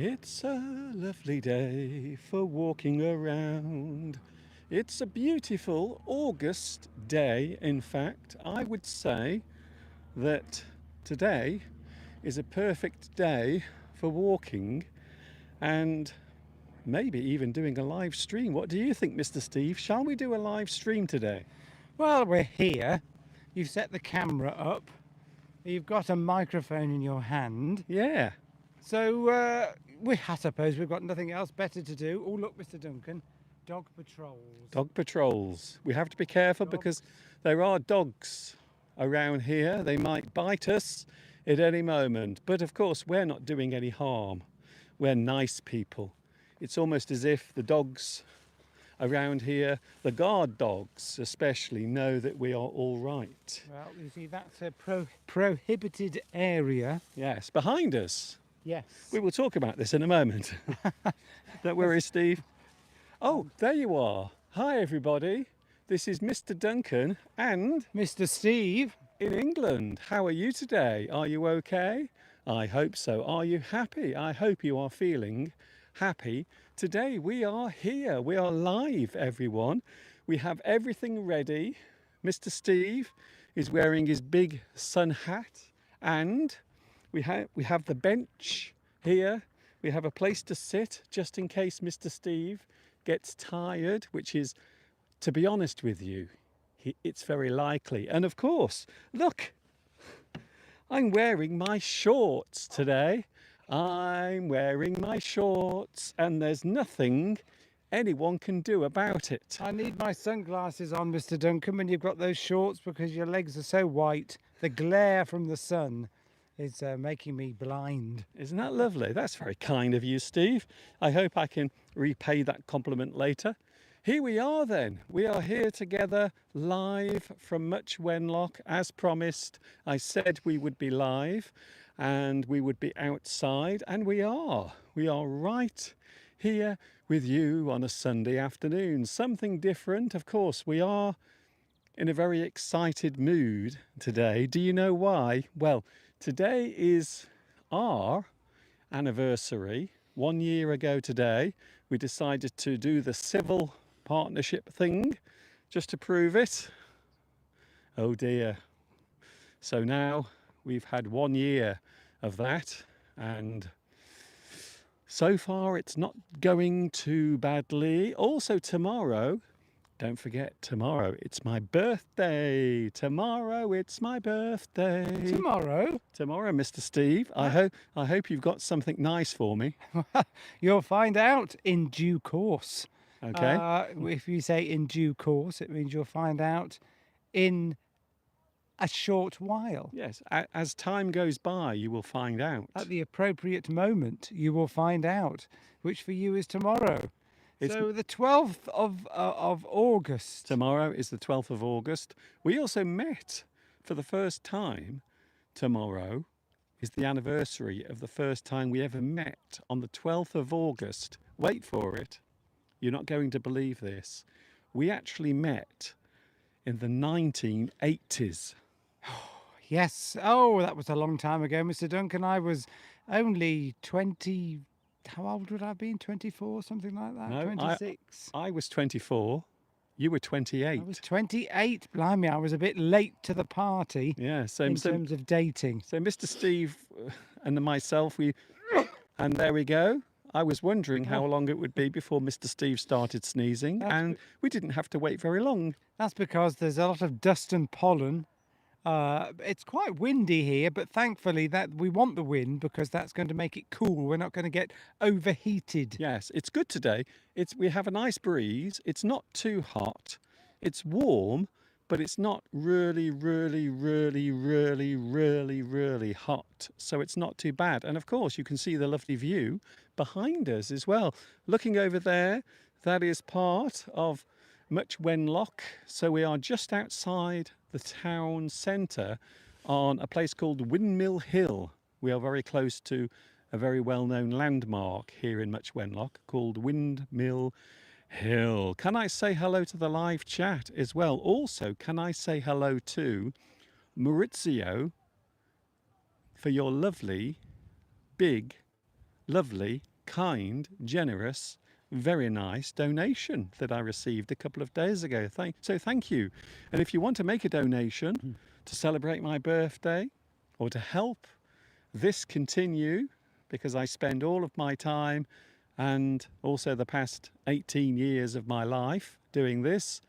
It's a lovely day for walking around. It's a beautiful August day. In fact, I would say that today is a perfect day for walking and maybe even doing a live stream. What do you think, Mr. Steve? Shall we do a live stream today? Well, we're here. You've set the camera up. You've got a microphone in your hand. Yeah. So I suppose we've got nothing else better to do. Oh, look, Mr. Duncan. Dog patrols. Dog patrols. We have to be careful because there are dogs around here. They might bite us at any moment. But of course, we're not doing any harm. We're nice people. It's almost as if the dogs around here, the guard dogs especially, know that we are all right. Well, you see, that's a prohibited area. Yes, behind us. Yes. We will talk about this in a moment. Don't worry, Steve. Oh, there you are. Hi, everybody. This is Mr. Duncan and Mr. Steve. in England. How are you today? Are you okay? I hope so. Are you happy? I hope you are feeling happy. Today we are here. We are live, everyone. We have everything ready. Mr. Steve is wearing his big sun hat and we have the bench here. We have a place to sit just in case Mr. Steve gets tired, which is, to be honest with you, it's very likely. And of course, look, I'm wearing my shorts today. I'm wearing my shorts and there's nothing anyone can do about it. I need my sunglasses on, Mr. Duncan, when you've got those shorts because your legs are so white. The glare from the sun is making me blind. Isn't that lovely? That's very kind of you, Steve. I hope I can repay that compliment later. Here we are then. We are here together live from Much Wenlock. As promised, I said we would be live and we would be outside, and we are. We are right here with you on a Sunday afternoon. Something different, of course. We are in a very excited mood today. Do you know why? Well, today is our anniversary. 1 year ago today, we decided to do the civil partnership thing just to prove it. Oh dear. So now we've had 1 year of that, and so far it's not going too badly. Also tomorrow, don't forget, tomorrow it's my birthday. Tomorrow it's my birthday. Tomorrow? Tomorrow, Mr. Steve. I hope you've got something nice for me. You'll find out in due course. Okay. If you say in due course, it means you'll find out in a short while. Yes, as time goes by, you will find out. At the appropriate moment, you will find out, which for you is tomorrow. So the 12th of August. Tomorrow is the 12th of August. We also met for the first time. Tomorrow is the anniversary of the first time we ever met on the 12th of August. Wait for it. You're not going to believe this. We actually met in the 1980s. Yes. Oh, that was a long time ago, Mr. Duncan. I was only 20. How old would I have been? 24, something like that? No, 26. I was 24. You were 28. I was 28. Blimey, I was a bit late to the party. Yeah, in terms of dating. So Mr. Steve and myself, and there we go. I was wondering how long it would be before Mr. Steve started sneezing, and we didn't have to wait very long. That's because there's a lot of dust and pollen. It's quite windy here, but thankfully that we want the wind because that's going to make it cool. We're not going to get overheated. Yes, it's good today. We have a nice breeze. It's not too hot. It's warm, but it's not really, really, really, really, really, really hot. So it's not too bad. And of course, you can see the lovely view behind us as well. Looking over there, that is part of Much Wenlock. So we are just outside the town centre on a place called Windmill Hill. We are very close to a very well-known landmark here in Much Wenlock called Windmill Hill. Can I say hello to the live chat as well? Also, can I say hello to Maurizio for your lovely, big, lovely kind, generous, very nice donation that I received a couple of days ago. So thank you. And if you want to make a donation to celebrate my birthday or to help this continue, because I spend all of my time and also the past 18 years of my life doing this,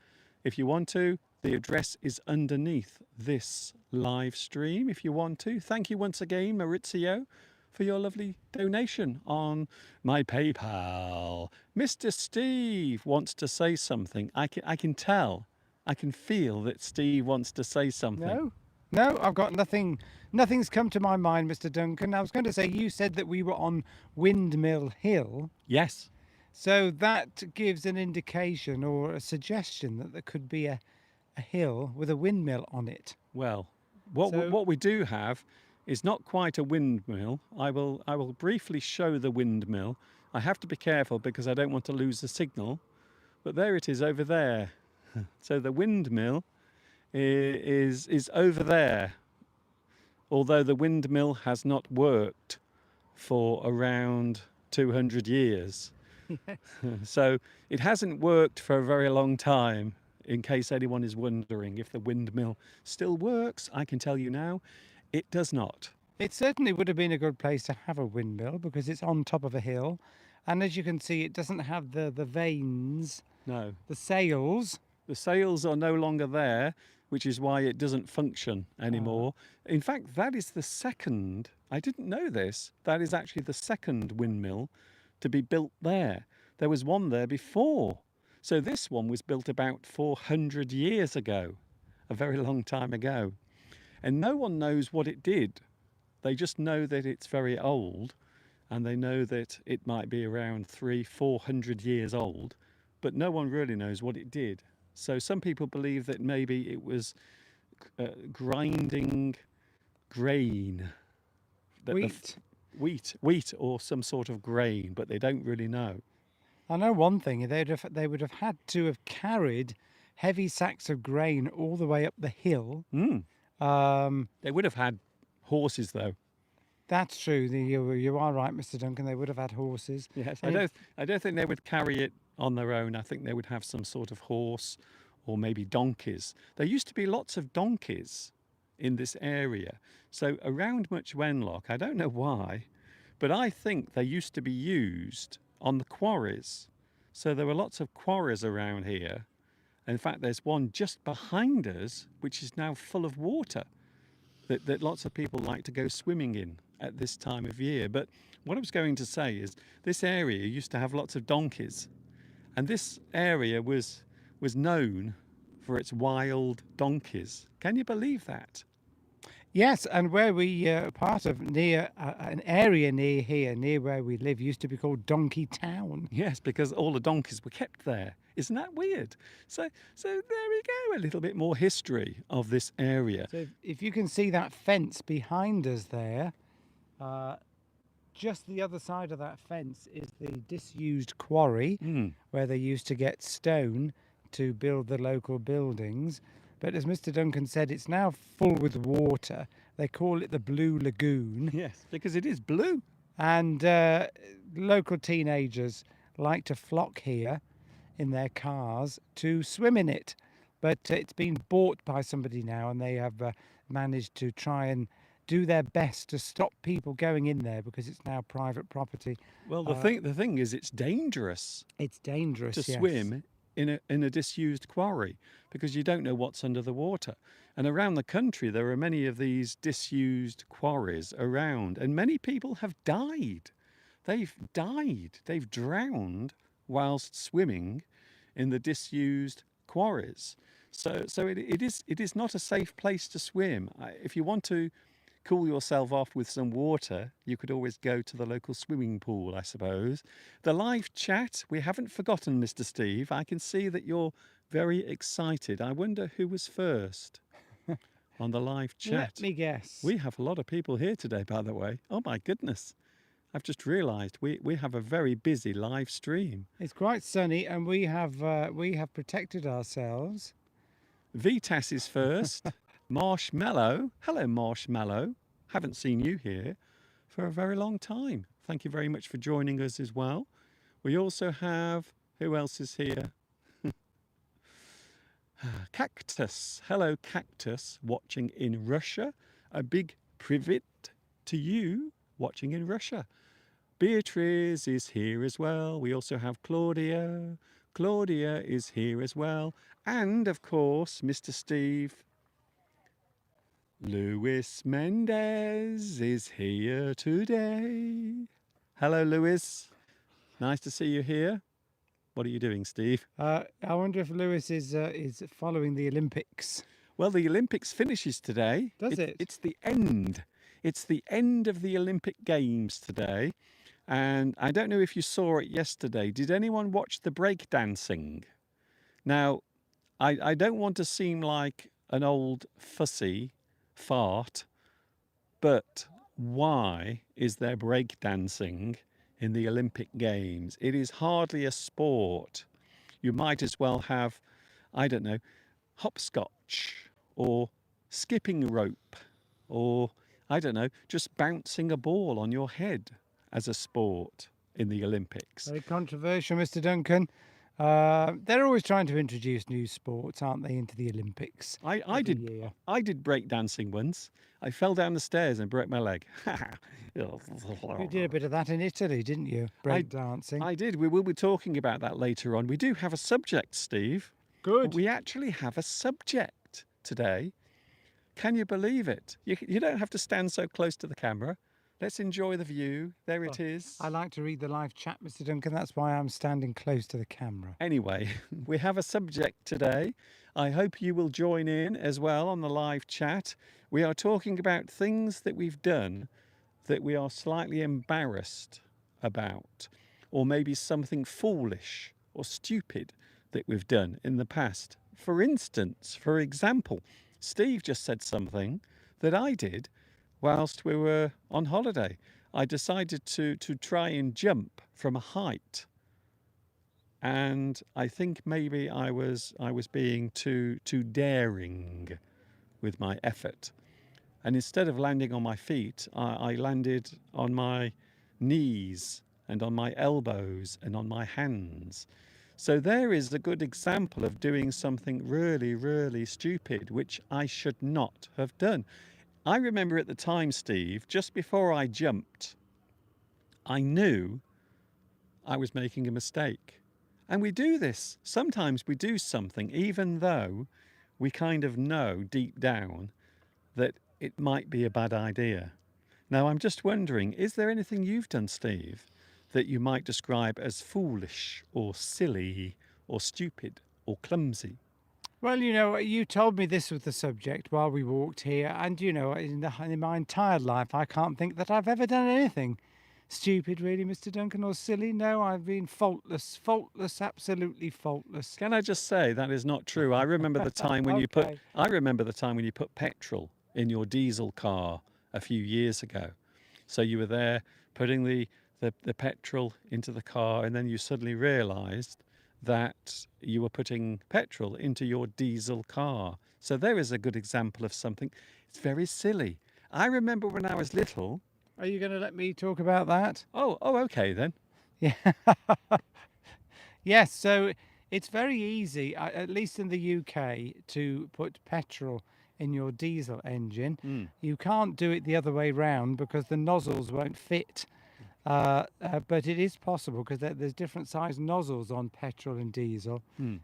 if you want to, the address is underneath this live stream if you want to. Thank you once again, Maurizio, for your lovely donation on my PayPal. Mr. Steve wants to say something. I can tell, I can feel that Steve wants to say something. No, I've got nothing. Nothing's come to my mind, Mr. Duncan. I was going to say, you said that we were on Windmill Hill. Yes. So that gives an indication or a suggestion that there could be a hill with a windmill on it. Well, what we do have is not quite a windmill. I will briefly show the windmill. I have to be careful because I don't want to lose the signal. But there it is over there. So the windmill is over there. Although the windmill has not worked for around 200 years. So it hasn't worked for a very long time. In case anyone is wondering if the windmill still works, I can tell you now, it does not. It certainly would have been a good place to have a windmill because it's on top of a hill. And as you can see, it doesn't have the vanes, No. the sails. The sails are no longer there, which is why it doesn't function anymore. In fact, that is the second, I didn't know this, that is actually the second windmill to be built there. There was one there before. So this one was built about 400 years ago, a very long time ago. And no one knows what it did. They just know that it's very old, and they know that it might be around 300-400 years old, but no one really knows what it did. So some people believe that maybe it was grinding grain. Wheat or some sort of grain, but they don't really know. I know one thing, they would have had to have carried heavy sacks of grain all the way up the hill. They would have had horses, though. That's true. You are right, Mr. Duncan. They would have had horses. Yes, I don't think they would carry it on their own. I think they would have some sort of horse or maybe donkeys. There used to be lots of donkeys in this area. So around Much Wenlock, I don't know why, but I think they used to be used on the quarries. So there were lots of quarries around here. In fact, there's one just behind us, which is now full of water that lots of people like to go swimming in at this time of year. But what I was going to say is this area used to have lots of donkeys. And this area was known for its wild donkeys. Can you believe that? Yes, and where we part of near an area near here, near where we live, used to be called Donkey Town. Yes, because all the donkeys were kept there. Isn't that weird? So there we go, a little bit more history of this area. So if you can see that fence behind us there, just the other side of that fence is the disused quarry where they used to get stone to build the local buildings. But as Mr. Duncan said, it's now full with water. They call it the Blue Lagoon. Yes, because it is blue. And local teenagers like to flock here in their cars to swim in it. But it's been bought by somebody now, and they have managed to try and do their best to stop people going in there because it's now private property. Well, the thing is, it's dangerous. It's dangerous to swim in a disused quarry because you don't know what's under the water. And around the country, there are many of these disused quarries around, and many people have died. They've died. They've drowned whilst swimming in the disused quarries. So it is not a safe place to swim. If you want to cool yourself off with some water, you could always go to the local swimming pool, I suppose. The live chat, we haven't forgotten, Mr. Steve. I can see that you're very excited. I wonder who was first on the live chat. Let me guess. We have a lot of people here today, by the way. Oh my goodness. I've just realised we have a very busy live stream. It's quite sunny, and we have protected ourselves. Vitas is first. Marshmallow. Hello, Marshmallow. Haven't seen you here for a very long time. Thank you very much for joining us as well. We also have, who else is here? Cactus. Hello, Cactus, watching in Russia. A big privet to you watching in Russia. Beatrice is here as well. We also have Claudia. Claudia is here as well. And of course, Mr. Steve. Luis Mendez is here today. Hello, Luis. Nice to see you here. What are you doing, Steve? I wonder if Lewis is following the Olympics. Well, the Olympics finishes today. Does it? It's the end. It's the end of the Olympic Games today. And I don't know if you saw it yesterday. Did anyone watch the breakdancing? Now, I don't want to seem like an old fussy fart, but why is there breakdancing in the Olympic Games? It is hardly a sport. You might as well have, I don't know, hopscotch or skipping rope or, I don't know, just bouncing a ball on your head as a sport in the Olympics. Very controversial, Mr. Duncan. They're always trying to introduce new sports, aren't they, into the Olympics? I every did year. I did breakdancing once. I fell down the stairs and broke my leg. You did a bit of that in Italy, didn't you? Break dancing. I did. We will be talking about that later on. We do have a subject, Steve. Good. We actually have a subject today. Can you believe it? You don't have to stand so close to the camera. Let's enjoy the view. There it is. I like to read the live chat, Mr. Duncan. That's why I'm standing close to the camera. Anyway, we have a subject today. I hope you will join in as well on the live chat. We are talking about things that we've done that we are slightly embarrassed about, or maybe something foolish or stupid that we've done in the past. For instance, for example, Steve just said something that I did whilst we were on holiday. I decided to try and jump from a height. And I think maybe I was being too daring with my effort. And instead of landing on my feet, I landed on my knees and on my elbows and on my hands. So there is a good example of doing something really, really stupid, which I should not have done. I remember at the time, Steve, just before I jumped, I knew I was making a mistake. And we do this. Sometimes we do something even though we kind of know deep down that it might be a bad idea. Now, I'm just wondering, is there anything you've done, Steve, that you might describe as foolish or silly or stupid or clumsy? Well, you know, you told me this was the subject while we walked here, and you know, in my entire life, I can't think that I've ever done anything stupid, really, Mr. Duncan, or silly. No, I've been faultless, absolutely faultless. Can I just say that is not true? I remember the time when Okay. I remember the time when you put petrol in your diesel car a few years ago. So you were there putting the petrol into the car, and then you suddenly realized that you were putting petrol into your diesel car. So there is a good example of something. It's very silly. I remember when I was little. Are you going to let me talk about that? Oh, okay then. Yeah. Yes, so it's very easy, at least in the UK, to put petrol in your diesel engine. You can't do it the other way round because the nozzles won't fit. But it is possible because there's different size nozzles on petrol and diesel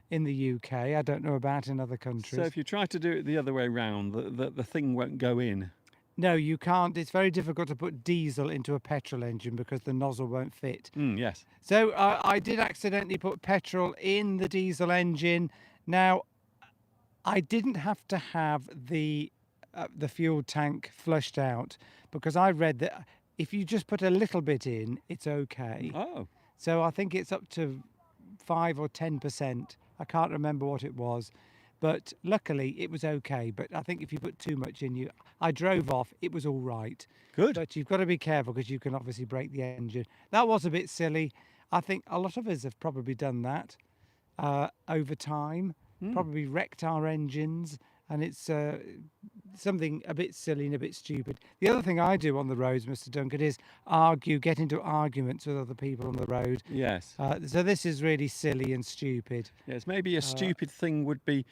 in the UK. I don't know about in other countries. So if you try to do it the other way round, the thing won't go in. No, you can't. It's very difficult to put diesel into a petrol engine because the nozzle won't fit. Yes. So I did accidentally put petrol in the diesel engine. Now, I didn't have to have the fuel tank flushed out because I read that if you just put a little bit in, it's okay. Oh. So I think it's up to 5 or 10%. I can't remember what it was. But luckily, it was okay. But I think if you put too much in, I drove off. It was all right. Good. But you've got to be careful because you can obviously break the engine. That was a bit silly. I think a lot of us have probably done that over time. Probably wrecked our engines and it's something a bit silly and a bit stupid. The other thing I do on the roads, Mr. Duncan, is get into arguments with other people on the road. Yes. So this is really silly and stupid. Yes, maybe a stupid thing would be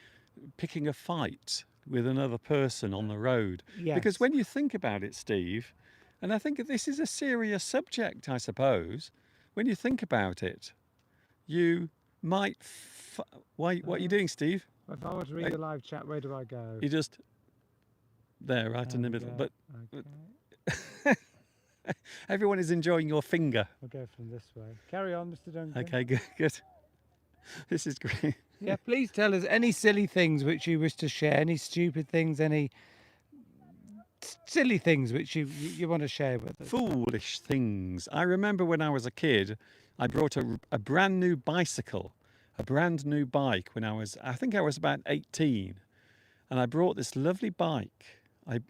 picking a fight with another person on the road. Because Yes. when you think about it, Steve, and I think this is a serious subject, I suppose, when you think about it, you might. What are you doing, Steve? If I want to read the live chat, where do I go? You just there, right in the There we middle. go. But Okay. everyone is enjoying your finger. I'll go from this way. Carry on, Mr. Duncan. Okay, good, good. This is great. Yeah, please tell us any silly things which you wish to share, any stupid things, any silly things which you want to share with us. Foolish things. I remember when I was a kid, I brought a brand new bicycle, a brand new bike when I think I was about 18. And I brought this lovely bike.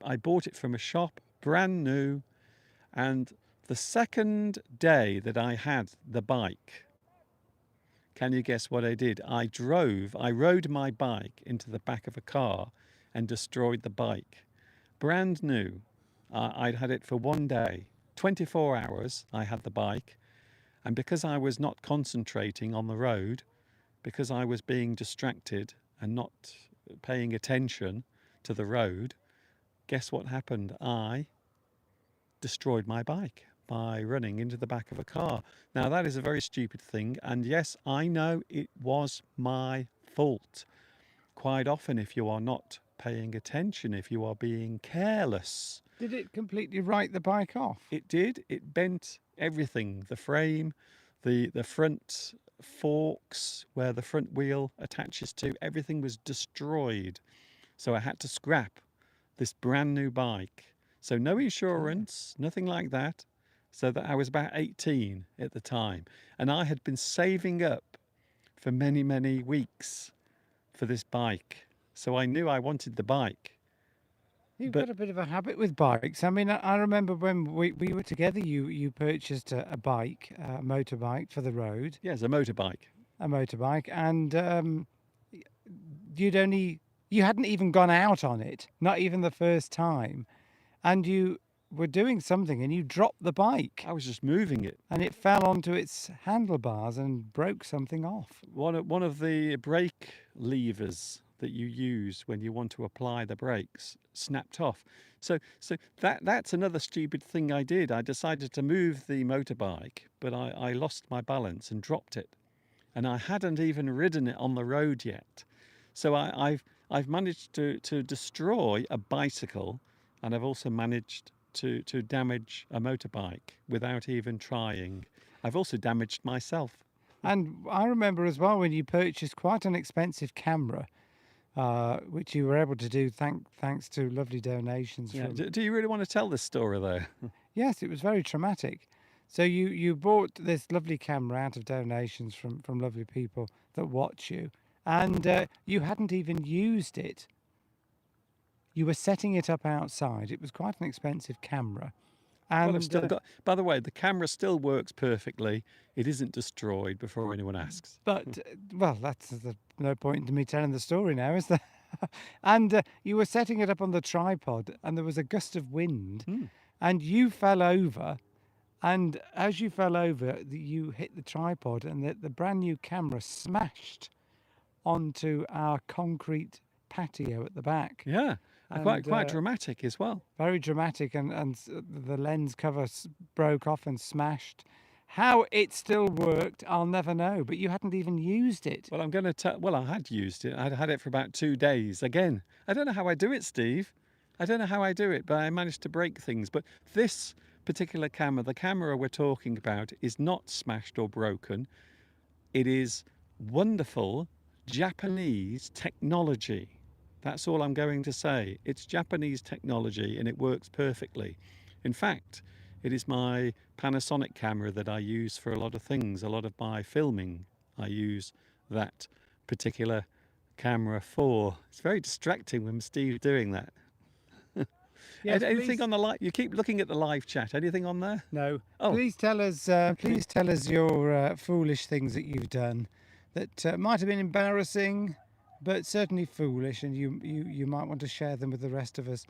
I bought it from a shop, brand new. And the second day that I had the bike, can you guess what I did? I rode my bike into the back of a car and destroyed the bike. Brand new. I'd had it for one day, 24 hours I had the bike. And because I was not concentrating on the road, because I was being distracted and not paying attention to the road, guess what happened? I destroyed my bike by running into the back of a car. Now, that is a very stupid thing. And yes, I know it was my fault. Quite often, if you are not paying attention, if you are being careless, Did it completely write the bike off? it did. It bent everything, the frame, the front forks where the front wheel attaches to, everything was destroyed. So I had to scrap this brand new bike. So no insurance, nothing like that. So that I was about 18 at the time. And I had been saving up for many, many weeks for this bike. So I knew I wanted the bike. You've But got a bit of a habit with bikes. I mean, I remember when we were together, you purchased a bike, a motorbike for the road, yes, a motorbike. a motorbike, and you hadn't even gone out on it, not even the first time, and you were doing something and you dropped the bike I was just moving it. and it fell onto its handlebars and broke something off. One of the brake levers that you use when you want to apply the brakes snapped off. So that's another stupid thing I did. I decided to move the motorbike, but I lost my balance and dropped it. And I hadn't even ridden it on the road yet. So I've managed to destroy a bicycle, and I've also managed to damage a motorbike without even trying. I've also damaged myself. And I remember as well when you purchased quite an expensive camera, which you were able to do thanks to lovely donations Yeah. from. Do you really want to tell this story though? Yes, it was very traumatic. So you bought this lovely camera out of donations from lovely people that watch you, and you hadn't even used it. You were setting it up outside. It was quite an expensive camera, Well, I've and still got. By the way, the camera still works perfectly. It isn't destroyed. Before anyone asks. well, that's no point in me telling the story now, is there? And you were setting it up on the tripod, and there was a gust of wind, Hmm. and you fell over. And as you fell over, you hit the tripod, and the brand new camera smashed onto our concrete patio at the back. Yeah, And quite dramatic as well. very dramatic, and the lens cover broke off and smashed. How it still worked, I'll never know. But you hadn't even used it. Well, I'm going to tell. Well, I had used it. I'd had it for about 2 days. Again, I don't know how I do it, Steve. I don't know how I do it, but I managed to break things. But this particular camera, the camera we're talking about, is not smashed or broken. It is wonderful Japanese technology. That's all I'm going to say. It's Japanese technology and it works perfectly. In fact, it is my Panasonic camera that I use for a lot of things. A lot of my filming, I use that particular camera for. It's very distracting when Steve's doing that. Yes, Anything please. on the live? You keep looking at the live chat. Anything on there? No. Oh. Please tell us. Please tell us your foolish things that you've done that might have been embarrassing, but certainly foolish, and you might want to share them with the rest of us.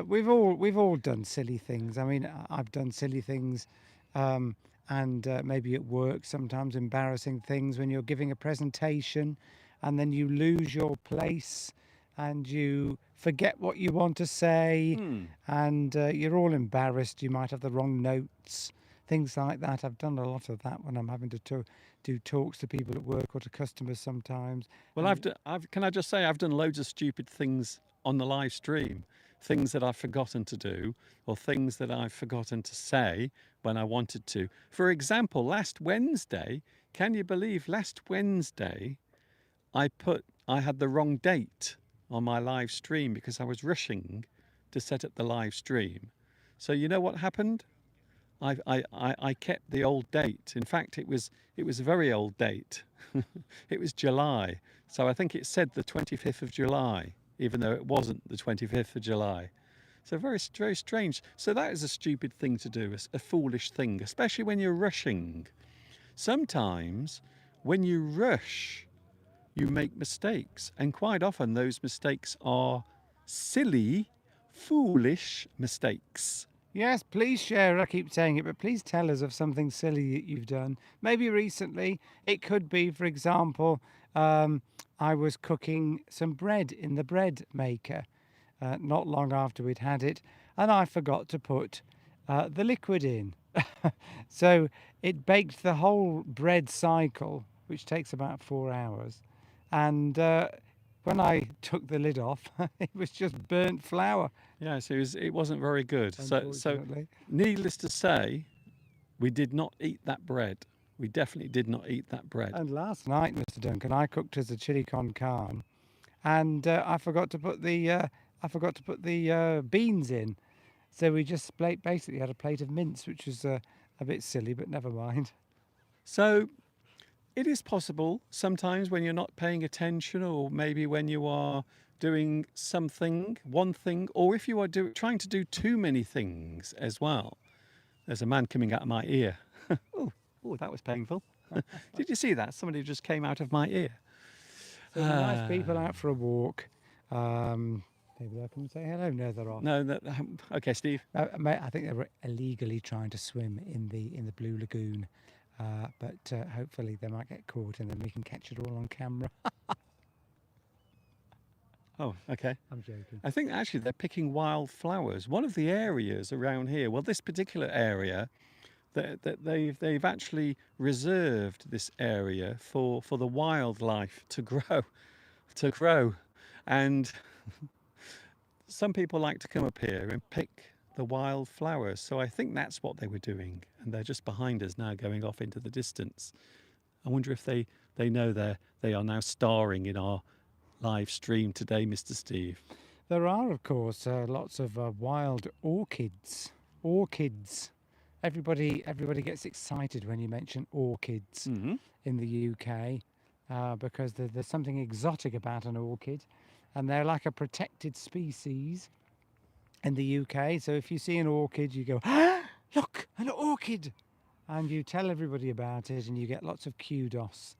We've all done silly things. I mean, I've done silly things, um, and maybe at work sometimes embarrassing things when you're giving a presentation, and then you lose your place, and you forget what you want to say, Hmm. and you're all embarrassed. You might have the wrong notes, things like that. I've done a lot of that when I'm having to do talks to people at work or to customers sometimes. Well, And can I just say, I've done loads of stupid things on the live stream, things that I've forgotten to do, or things that I've forgotten to say when I wanted to. For example, last Wednesday, can you believe last Wednesday I had the wrong date on my live stream because I was rushing to set up the live stream. So you know what happened? I kept the old date. In fact, it was a very old date. It was July. So I think it said the 25th of July, even though it wasn't the 25th of July. So very strange. So that is a stupid thing to do, a foolish thing, especially when you're rushing. Sometimes when you rush, you make mistakes, and quite often those mistakes are silly, foolish mistakes. yes, please share. I keep saying it, but please tell us of something silly that you've done. Maybe recently. It could be, for example, I was cooking some bread in the bread maker not long after we'd had it, and I forgot to put the liquid in. So it baked the whole bread cycle, which takes about 4 hours. And when I took the lid off, it was just burnt flour, Yes, it wasn't very good. So unfortunately. needless to say, we did not eat that bread. We definitely did not eat that bread. And last night, Mr. Duncan, I cooked us a chili con carne, and I forgot to put the beans in. So we just basically had a plate of mince, which was a bit silly, but never mind. So it is possible sometimes when you're not paying attention, or maybe when you are doing something, one thing, or if you are trying to do too many things as well. There's a man coming out of my ear. Oh, oh, that was painful. Did you see that? Somebody just came out of my ear. So nice people out for a walk. Maybe they'll come and say hello. No, they're off. No, okay, Steve. I think they were illegally trying to swim in the Blue Lagoon, but hopefully they might get caught and then we can catch it all on camera. Oh, okay. I'm joking. I think actually they're picking wildflowers. One of the areas around here, well, this particular area, that they've actually reserved this area for the wildlife to grow, and some people like to come up here and pick the wildflowers. So I think that's what they were doing, and they're just behind us now, going off into the distance. I wonder if they know they are now starring in our live stream today, Mr. Steve. There are, of course, lots of wild orchids. Orchids. Everybody gets excited when you mention orchids Hmm. in the UK because there's something exotic about an orchid, and they're like a protected species in the UK. So if you see an orchid, you go, ah, look, an orchid, and you tell everybody about it, and you get lots of kudos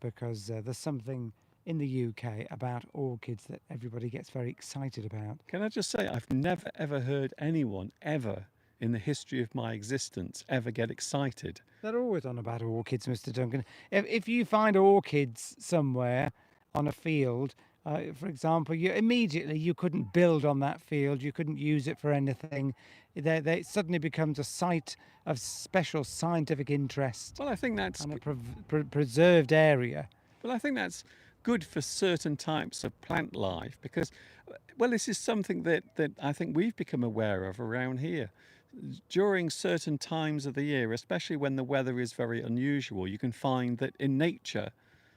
because there's something in the UK about orchids that everybody gets very excited about. Can I just say, I've never ever heard anyone ever in the history of my existence ever get excited. They're always on about orchids, Mr. Duncan. If you find orchids somewhere on a field, for example, you couldn't build on that field. You couldn't use it for anything. It suddenly becomes a site of special scientific interest Well, I think that's and a preserved area. well, I think that's good for certain types of plant life because, well, this is something that I think we've become aware of around here. During certain times of the year, especially when the weather is very unusual, you can find that in nature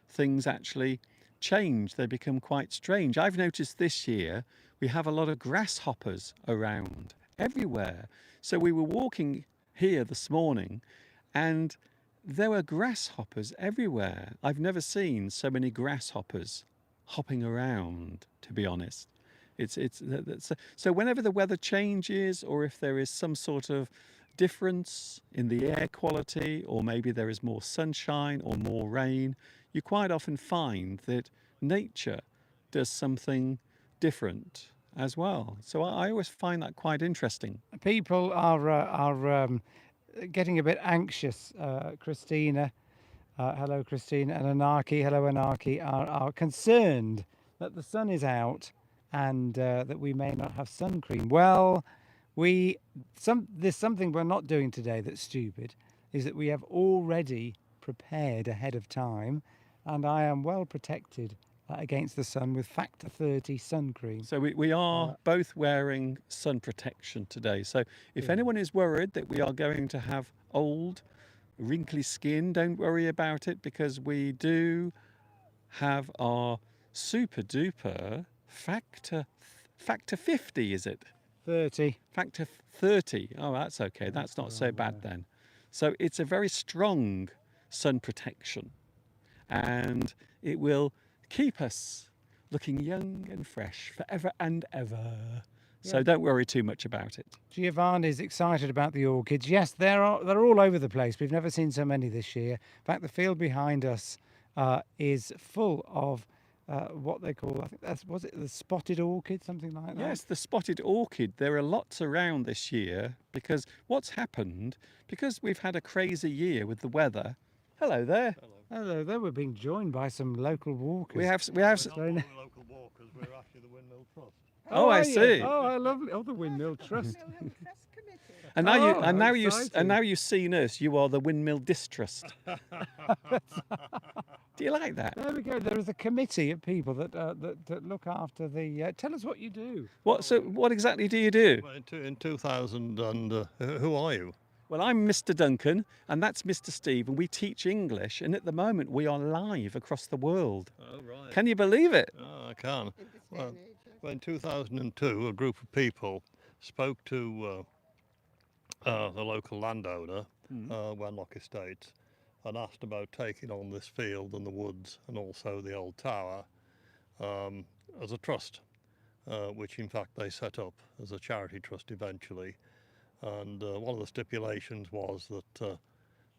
things actually change. They become quite strange. I've noticed this year we have a lot of grasshoppers around everywhere. So we were walking here this morning and there were grasshoppers everywhere. I've never seen so many grasshoppers hopping around, to be honest. So whenever the weather changes, or if there is some sort of difference in the air quality, or maybe there is more sunshine or more rain, you quite often find that nature does something different as well. So I always find that quite interesting. People are getting a bit anxious. Christina, hello, Christina, and Anarchy, hello, Anarchy, are concerned that the sun is out and that we may not have sun cream. Well, there's something we're not doing today that's stupid, is that we have already prepared ahead of time, and I am well protected against the sun with Factor 30 sun cream. So we are both wearing sun protection today. So if anyone is worried that we are going to have old, wrinkly skin, don't worry about it, because we do have our super duper factor 50, is it? 30. Factor 30. Oh, that's okay. That's not so bad then. So it's a very strong sun protection, and it will keep us looking young and fresh forever and ever. So don't worry too much about it. Giovanni's excited about the orchids. Yes, they're all over the place. We've never seen so many this year. In fact, the field behind us is full of what they call, I think was it the spotted orchid, something like that? Yes, the spotted orchid. There are lots around this year because what's happened, because we've had a crazy year with the weather. Hello there. Hello there. We're being joined by some local walkers. We have We're not the local walkers, we're actually the Windmill Trust. Oh, I are you? see. Oh, how lovely. Oh, the Windmill Trust. And now Oh, and now exciting. you've seen us. You are the Windmill Distrust. Do you like that? There we go. There is a committee of people that look after the. Tell us what you do. What exactly do you do? Well, in 2000 and who are you? Well, I'm Mr. Duncan, and that's Mr. Steve, and we teach English. And at the moment, we are live across the world. Oh, right. Can you believe it? Oh, I can. Well, in 2002, a group of people spoke to the local landowner, Wenlock Estates, and asked about taking on this field and the woods and also the old tower as a trust, which in fact they set up as a charity trust eventually. And one of the stipulations was that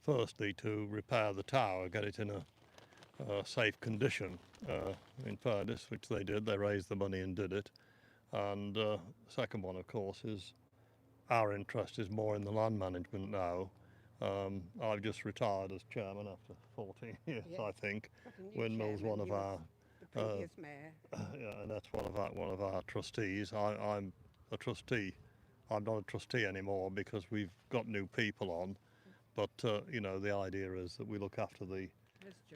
firstly to repair the tower, get it in a safe condition, in fairness, which they did. They raised the money and did it. And second one, of course, is our interest is more in the land management now. I've just retired as chairman after 14 years, I think. Windmill's one of our the previous mayor. yeah, and that's one of our trustees. I'm a trustee. I'm not a trustee anymore because we've got new people on. But you know, the idea is that we look after the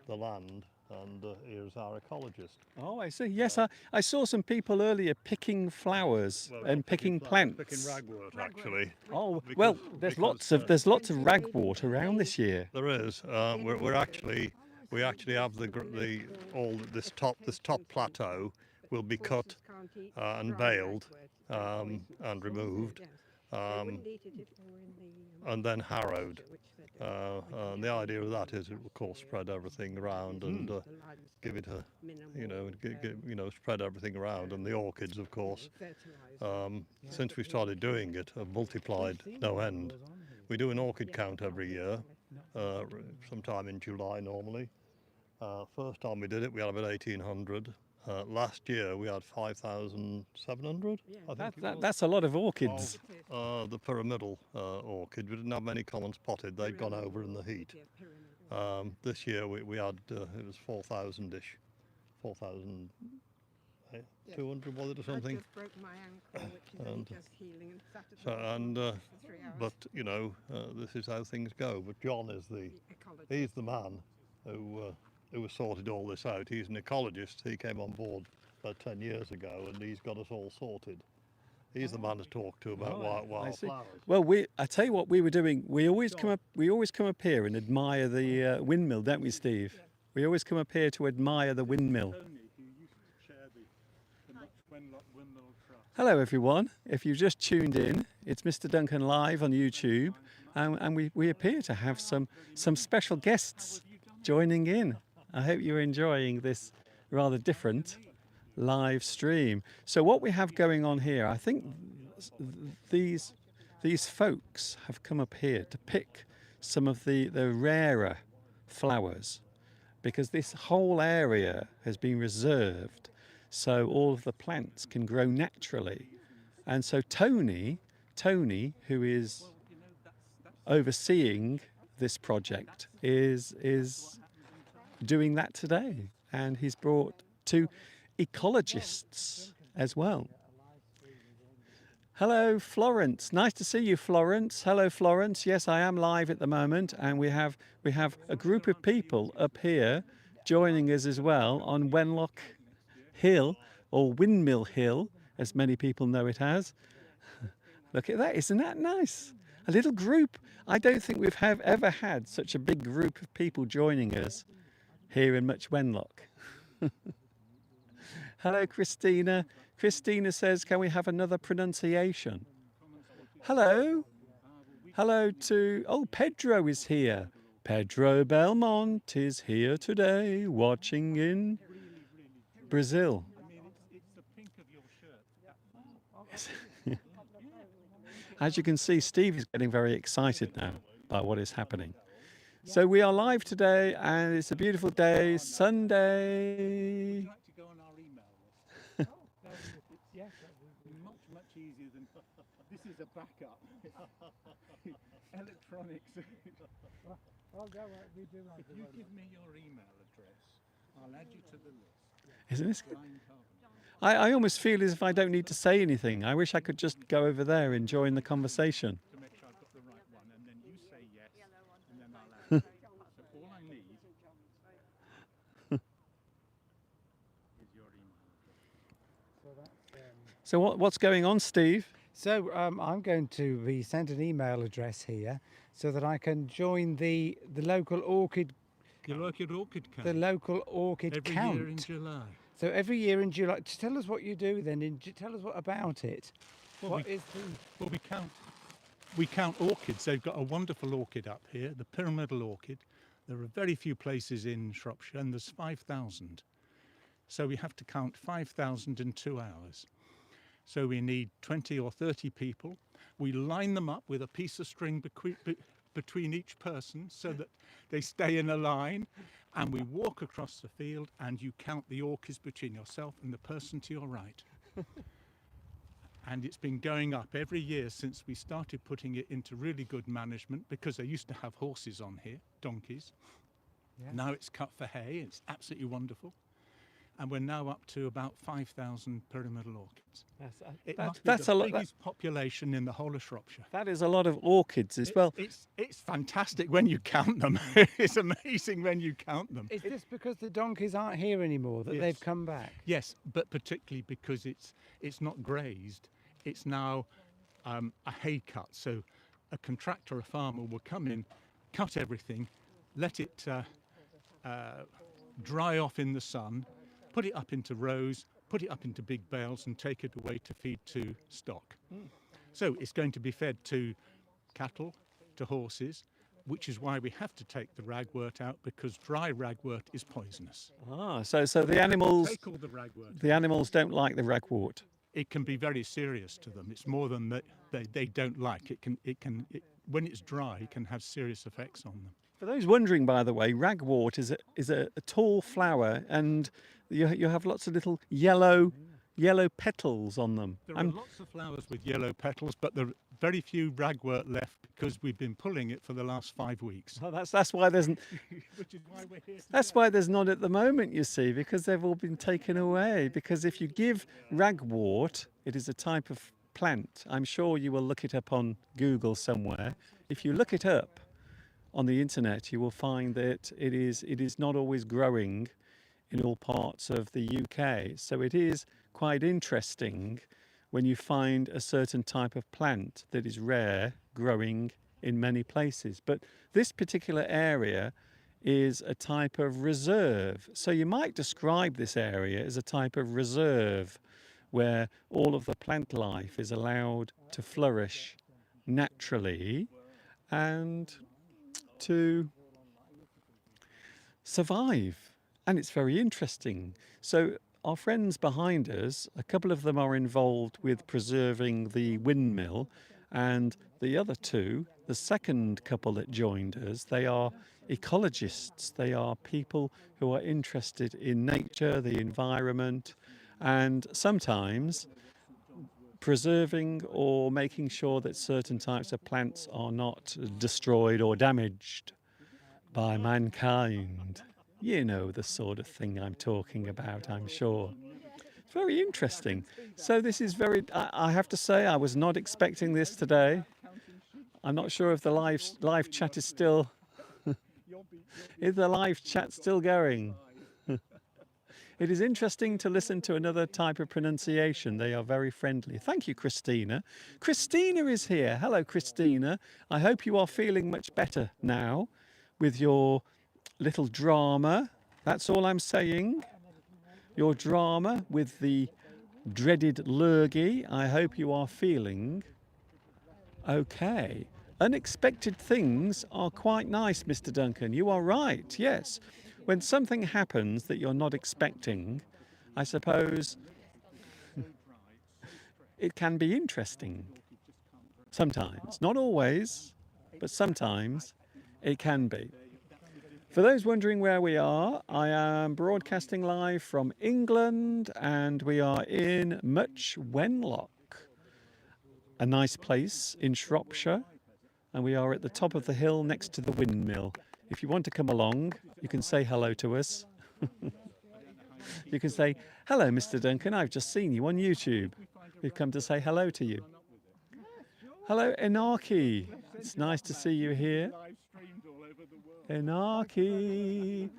land, and here's our ecologist. Oh, I see. Yes, I saw some people earlier picking flowers and picking flowers, plants. picking ragwort, actually. Oh, well, there's lots of ragwort around this year. There is. We actually have this top plateau will be cut and baled and removed, and then harrowed. And the idea of that is it will, of course, spread everything around and give it a, spread everything around. And the orchids, of course, since we started doing it, have multiplied no end. We do an orchid count every year, sometime in July normally. First time we did it, we had about 1,800. Last year we had 5,700. That's a lot of orchids. The pyramidal orchid. We didn't have many common spotted. They'd gone over in the heat. This year we had it was 4,000-ish, 4,200 was it or something? I just broke my ankle, which is only just healing, and sat at So, home and for 3 hours. but you know, this is how things go. But John is he's the man who sorted all this out. He's an ecologist. He came on board about 10 years ago, and he's got us all sorted. He's the man to talk to about wildflowers. Well, I tell you what we were doing. We always come up here and admire the windmill, don't we, Steve? We always come up here to admire the windmill. Hello, everyone. If you've just tuned in, it's Mr. Duncan live on YouTube, and we appear to have some special guests joining in. I hope you're enjoying this rather different live stream. So what we have going on here, I think these folks have come up here to pick some of the rarer flowers, because this whole area has been reserved so all of the plants can grow naturally. And so Tony, who is overseeing this project, is doing that today. And he's brought 2 ecologists as well. Hello, Florence. Nice to see you, Florence. Hello, Florence. Yes, I am live at the moment, and we have a group of people up here joining us as well on Wenlock Hill, or Windmill Hill, as many people know it as. Look at that, isn't that nice? A little group. I don't think we've ever had such a big group of people joining us here in Much Wenlock. Hello, Christina. Christina says, can we have another pronunciation? Hello. Hello to, oh, Pedro is here. Pedro Belmont is here today, watching in Brazil. As you can see, Steve is getting very excited now by what is happening. So we are live today, and it's a beautiful day, Sunday. Much easier than this is a backup. Electronics. If you give me your email address, I'll add you to the list. Isn't this good? I almost feel as if I don't need to say anything. I wish I could just go over there and join the conversation. To make sure I've got the right one, and then you say yes, and then I'll add. So all I need is your email address. So what's going on, Steve? So I'm going to be sent an email address here so that I can join the local orchid Your local orchid count. the local orchid Every count. year in July. So every year in July, tell us what you do then. Tell us what about it. Well, What is Well, we count orchids. They've got a wonderful orchid up here, the pyramidal orchid. There are very few places in Shropshire, and there's 5,000. So we have to count 5,000 in 2 hours. So we need 20 or 30 people. We line them up with a piece of string between each person so that they stay in a line, and we walk across the field and you count the orchids between yourself and the person to your right. And it's been going up every year since we started putting it into really good management, because they used to have horses on here, donkeys. Yeah. Now it's cut for hay. It's absolutely wonderful. And we're now up to about 5,000 pyramidal orchids. It must be That's the a lot. biggest population in the whole of Shropshire. That is a lot of orchids as well. It's fantastic when you count them. It's amazing when you count them. Is this because the donkeys aren't here anymore that Yes. they've come back? Yes, but particularly because it's not grazed. It's now a hay cut. So a contractor, a farmer, will come in, cut everything, let it dry off in the sun, put it up into rows, put it up into big bales, and take it away to feed to stock. So it's going to be fed to cattle, to horses, which is why we have to take the ragwort out, because dry ragwort is poisonous. So the animals Take all the ragwort. don't like the ragwort. It can be very serious to them. It's more than that they don't like. When it's dry, it can have serious effects on them. For those wondering, by the way, ragwort is a tall flower, and you have lots of little yellow petals on them. There are lots of flowers with yellow petals, but there are very few ragwort left because we've been pulling it for the last 5 weeks. Oh, that's why there's Which is why we're here. that's why there's none at the moment, you see, because they've all been taken away. Because if you give ragwort, it is a type of plant. I'm sure you will look it up on Google somewhere. If you look it up on the internet, you will find that it is not always growing in all parts of the UK. So it is quite interesting when you find a certain type of plant that is rare growing in many places. But this particular area is a type of reserve. So you might describe this area as a type of reserve where all of the plant life is allowed to flourish naturally and to survive. And it's very interesting. So our friends behind us, a couple of them are involved with preserving the windmill, and the other two, the second couple that joined us, they are ecologists. They are people who are interested in nature, the environment, and sometimes preserving or making sure that certain types of plants are not destroyed or damaged by mankind. You know the sort of thing I'm talking about, I'm sure. It's very interesting. So this is I have to say, I was not expecting this today. I'm not sure if the live chat is still, is the live chat still going? It is interesting to listen to another type of pronunciation. They are very friendly. Thank you, Christina. Christina is here. Hello, Christina. I hope you are feeling much better now with your little drama. That's all I'm saying. Your drama with the dreaded lurgy. I hope you are feeling okay. Unexpected things are quite nice, Mr. Duncan. You are right, yes. When something happens that you're not expecting, I suppose it can be interesting. Sometimes. Not always, but sometimes it can be. For those wondering where we are, I am broadcasting live from England and we are in Much Wenlock, a nice place in Shropshire, and we are at the top of the hill next to the windmill. If you want to come along, you can say hello to us. You can say, hello, Mr. Duncan, I've just seen you on YouTube. We've come to say hello to you. Hello, Enaki. It's nice to see you here. Enaki.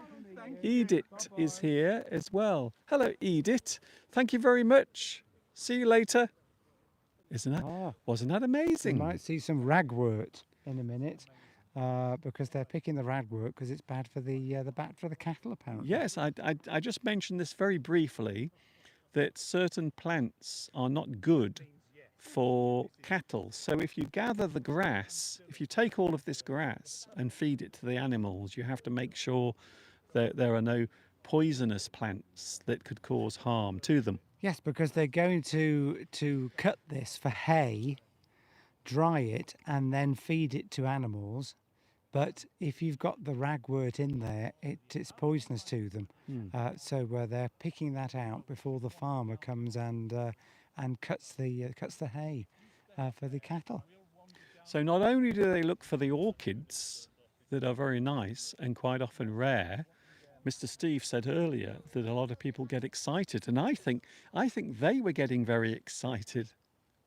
Edith is here as well. Hello, Edith. Thank you very much. See you later. Wasn't that You amazing? might see some ragwort in a minute because they're picking the ragwort because it's bad for the cattle apparently. Yes, I just mentioned this very briefly, that certain plants are not good for cattle. So if you gather the grass, if you take all of this grass and feed it to the animals, you have to make sure that there are no poisonous plants that could cause harm to them. Yes, because they're going to cut this for hay, dry it, and then feed it to animals. But if you've got the ragwort in there, it's poisonous to them. So they're picking that out before the farmer comes and cuts the hay for the cattle. So not only do they look for the orchids that are very nice and quite often rare, Mr. Steve said earlier that a lot of people get excited, and I think they were getting very excited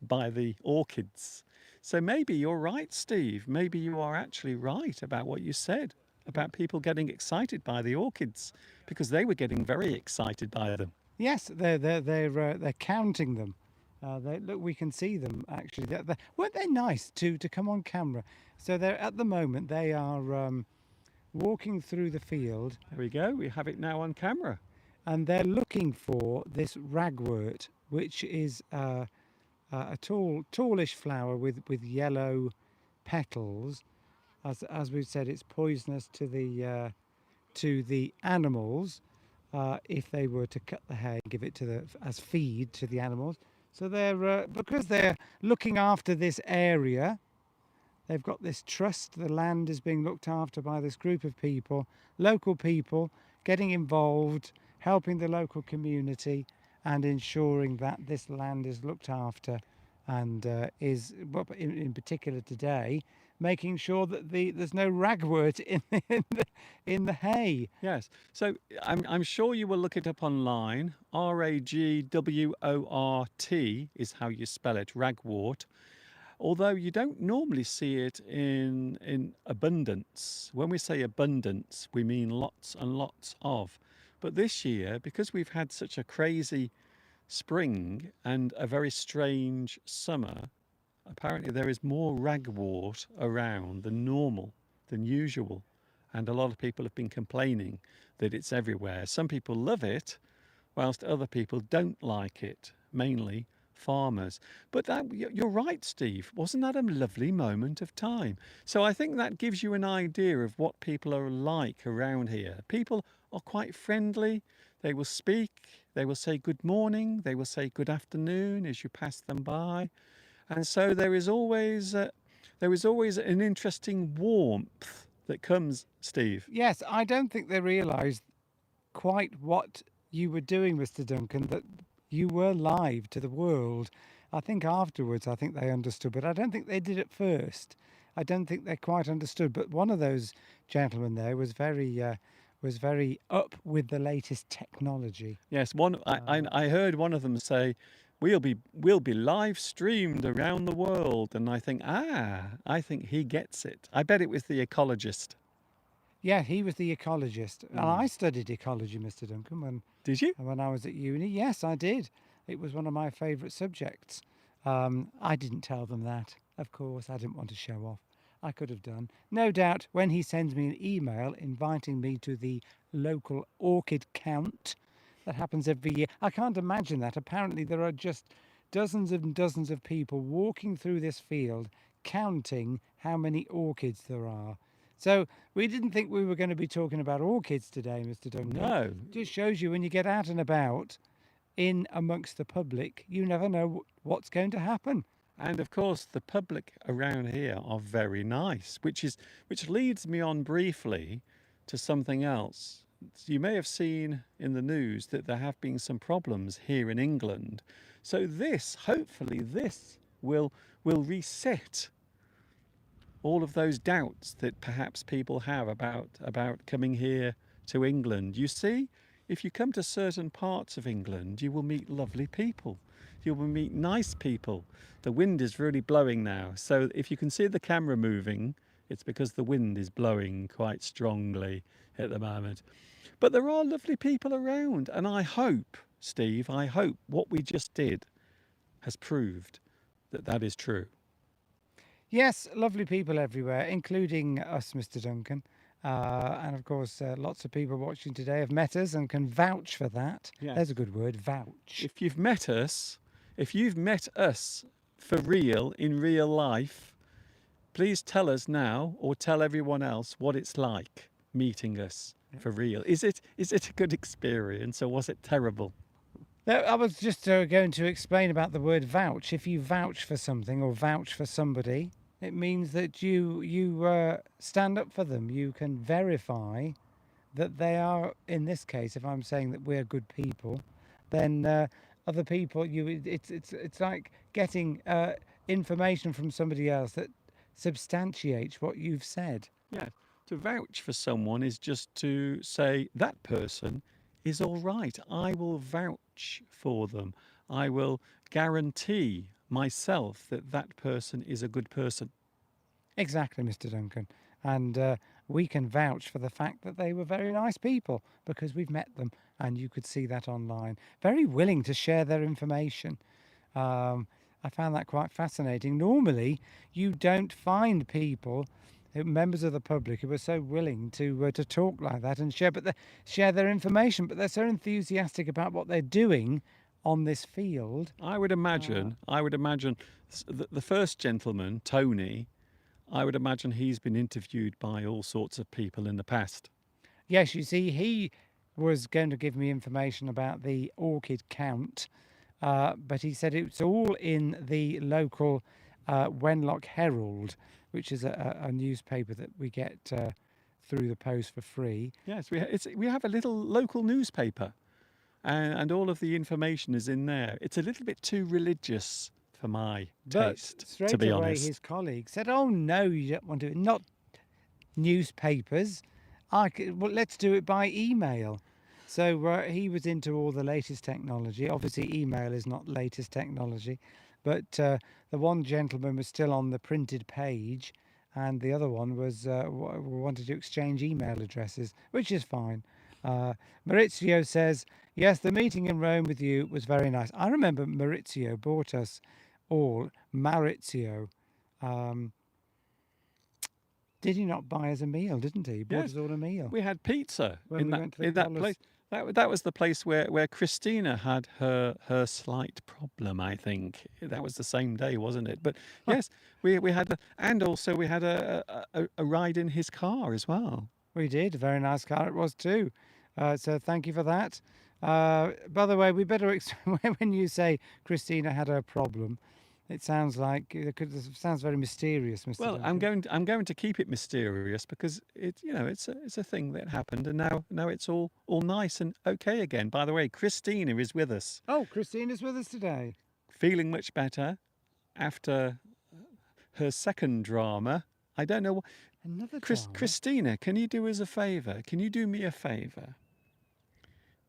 by the orchids. So maybe you're right, Steve. Maybe you are actually right about what you said about people getting excited by the orchids, because they were getting very excited by them. Yes, they're counting them. Look, we can see them actually. Weren't they nice to come on camera? So they're at the moment they are walking through the field. There we go. We have it now on camera. And they're looking for this ragwort, which is a tallish flower with yellow petals. As we've said, it's poisonous to the animals if they were to cut the hay and give it as feed to the animals. So they're because they're looking after this area. They've got this trust. The land is being looked after by this group of people, local people, getting involved, helping the local community and ensuring that this land is looked after, and is, in particular today, making sure that there's no ragwort in the hay. Yes. So I'm sure you will look it up online. Ragwort is how you spell it, ragwort. Although you don't normally see it in abundance. When we say abundance, we mean lots and lots of. But this year, because we've had such a crazy spring and a very strange summer, apparently there is more ragwort around than normal, than usual. And a lot of people have been complaining that it's everywhere. Some people love it, whilst other people don't like it, mainly farmers. But you're right, Steve. Wasn't that a lovely moment of time? So I think that gives you an idea of what people are like around here. People are quite friendly. They will speak. They will say good morning. They will say good afternoon as you pass them by. And so there is always an interesting warmth that comes, Steve. Yes, I don't think they realised quite what you were doing, Mr. Duncan, that you were live to the world. I think afterwards, I think they understood, but I don't think they did at first. I don't think they quite understood. But one of those gentlemen there was very up with the latest technology. Yes, I heard one of them say, we'll be live streamed around the world, and I think he gets it. I bet it was the ecologist. Yeah, he was the ecologist, and I studied ecology, Mr. Duncan, Did you? when I was at uni. Yes, I did. It was one of my favourite subjects. I didn't tell them that, of course. I didn't want to show off. I could have done. No doubt when he sends me an email inviting me to the local orchid count that happens every year. I can't imagine that. Apparently there are just dozens and dozens of people walking through this field counting how many orchids there are. So we didn't think we were going to be talking about orchids today, Mr. Duncan. No. Just shows you when you get out and about in amongst the public, you never know what's going to happen. And of course, the public around here are very nice, which leads me on briefly to something else. You may have seen in the news that there have been some problems here in England. So hopefully this will reset all of those doubts that perhaps people have about coming here to England. You see, if you come to certain parts of England, you will meet lovely people. You will meet nice people. The wind is really blowing now. So if you can see the camera moving, it's because the wind is blowing quite strongly at the moment. But there are lovely people around. And I hope, Steve, what we just did has proved that that is true. Yes, lovely people everywhere, including us, Mr. Duncan. And of course, lots of people watching today have met us and can vouch for that. Yes. There's a good word, vouch. If you've met us for real, in real life, please tell us now, or tell everyone else what it's like meeting us for real. Is it a good experience, or was it terrible? I was just going to explain about the word vouch. If you vouch for something or vouch for somebody, it means that you stand up for them. You can verify that they are, in this case, if I'm saying that we're good people, then other people, it's like getting information from somebody else that substantiates what you've said. Yeah, to vouch for someone is just to say that person is all right. I will vouch for them. I will guarantee myself that that person is a good person. Exactly, Mr. Duncan. And we can vouch for the fact that they were very nice people because we've met them, and you could see that online. Very willing to share their information. I found that quite fascinating. Normally, you don't find people, members of the public, who are so willing to talk like that and share their information, but they're so enthusiastic about what they're doing on this field. I would imagine the first gentleman, Tony, I would imagine he's been interviewed by all sorts of people in the past. Yes, you see, he was going to give me information about the orchid count, but he said it's all in the local Wenlock Herald, which is a newspaper that we get through the post for free. Yes, we have a little local newspaper, and all of the information is in there. It's a little bit too religious for my taste, straight to be away, honest. his colleague said, "Oh no, you don't want to. Not newspapers. Well, let's do it by email." So he was into all the latest technology. Obviously, email is not latest technology, but the one gentleman was still on the printed page, and the other one was wanted to exchange email addresses, which is fine. Maurizio says, "Yes, the meeting in Rome with you was very nice." I remember Maurizio bought us all. Maurizio, did he not buy us a meal? Didn't he? He bought Yes. us all a meal. We had pizza When in we that went to the in that Palace. place. That was the place where Christina had her slight problem. I think that was the same day, wasn't it? But yes, we had and also we had a ride in his car as well. We did. A very nice car it was too. So thank you for that. By the way, we better explain when you say Christina had her problem. It sounds like it sounds very mysterious, Mr. Well, Duncan. I'm going to keep it mysterious because it's a thing that happened, and now it's all nice and okay again. By the way, Christina is with us, Oh, Christina's with us today. feeling much better after her second drama. I don't know. Another drama. Christina, can you do us a favour? Can you do me a favour?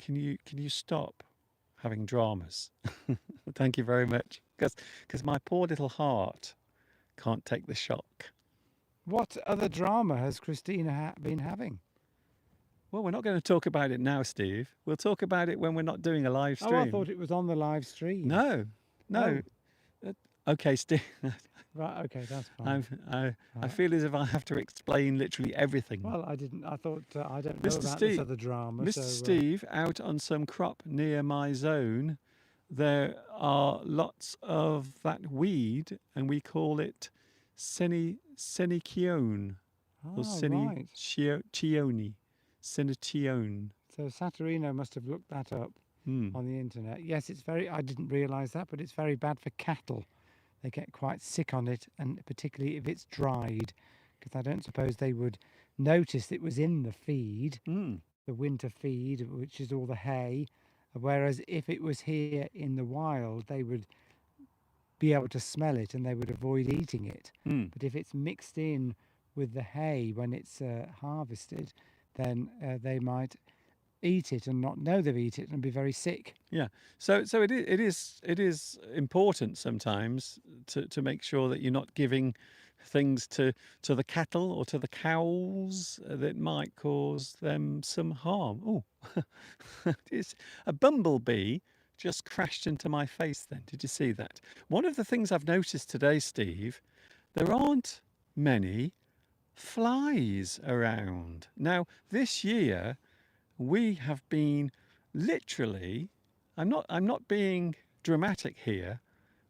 Can you stop having dramas? Thank you very much. Because my poor little heart can't take the shock. What other drama has Christina been having? Well, we're not going to talk about it now, Steve. We'll talk about it when we're not doing a live stream. Oh, I thought it was on the live stream. No. Okay, Steve. Right, okay, that's fine. I Right. feel as if I have to explain literally everything. Well, I didn't. I thought I don't know Mr. about Steve- this other drama. Mr. So, Steve, out on some crop near my zone, there are lots of that weed, and we call it Senechione or right. Senechione. Senechione. So Saturino must have looked that up Hmm. on the internet. Yes, it's very. I didn't realise that, but it's very bad for cattle. They get quite sick on it, and particularly if it's dried, because I don't suppose they would notice it was in the feed, Hmm. the winter feed, which is all the hay. Whereas if it was here in the wild, they would be able to smell it and they would avoid eating it. Hmm. But if it's mixed in with the hay when it's harvested, then they might eat it and not know they've eaten it and be very sick. So it is important sometimes to make sure that you're not giving things to the cattle or to the cows that might cause them some harm. Oh, it's a bumblebee just crashed into my face then. Did you see that? One of the things I've noticed today, Steve, there aren't many flies around. Now, this year we have been literally, I'm not being dramatic here.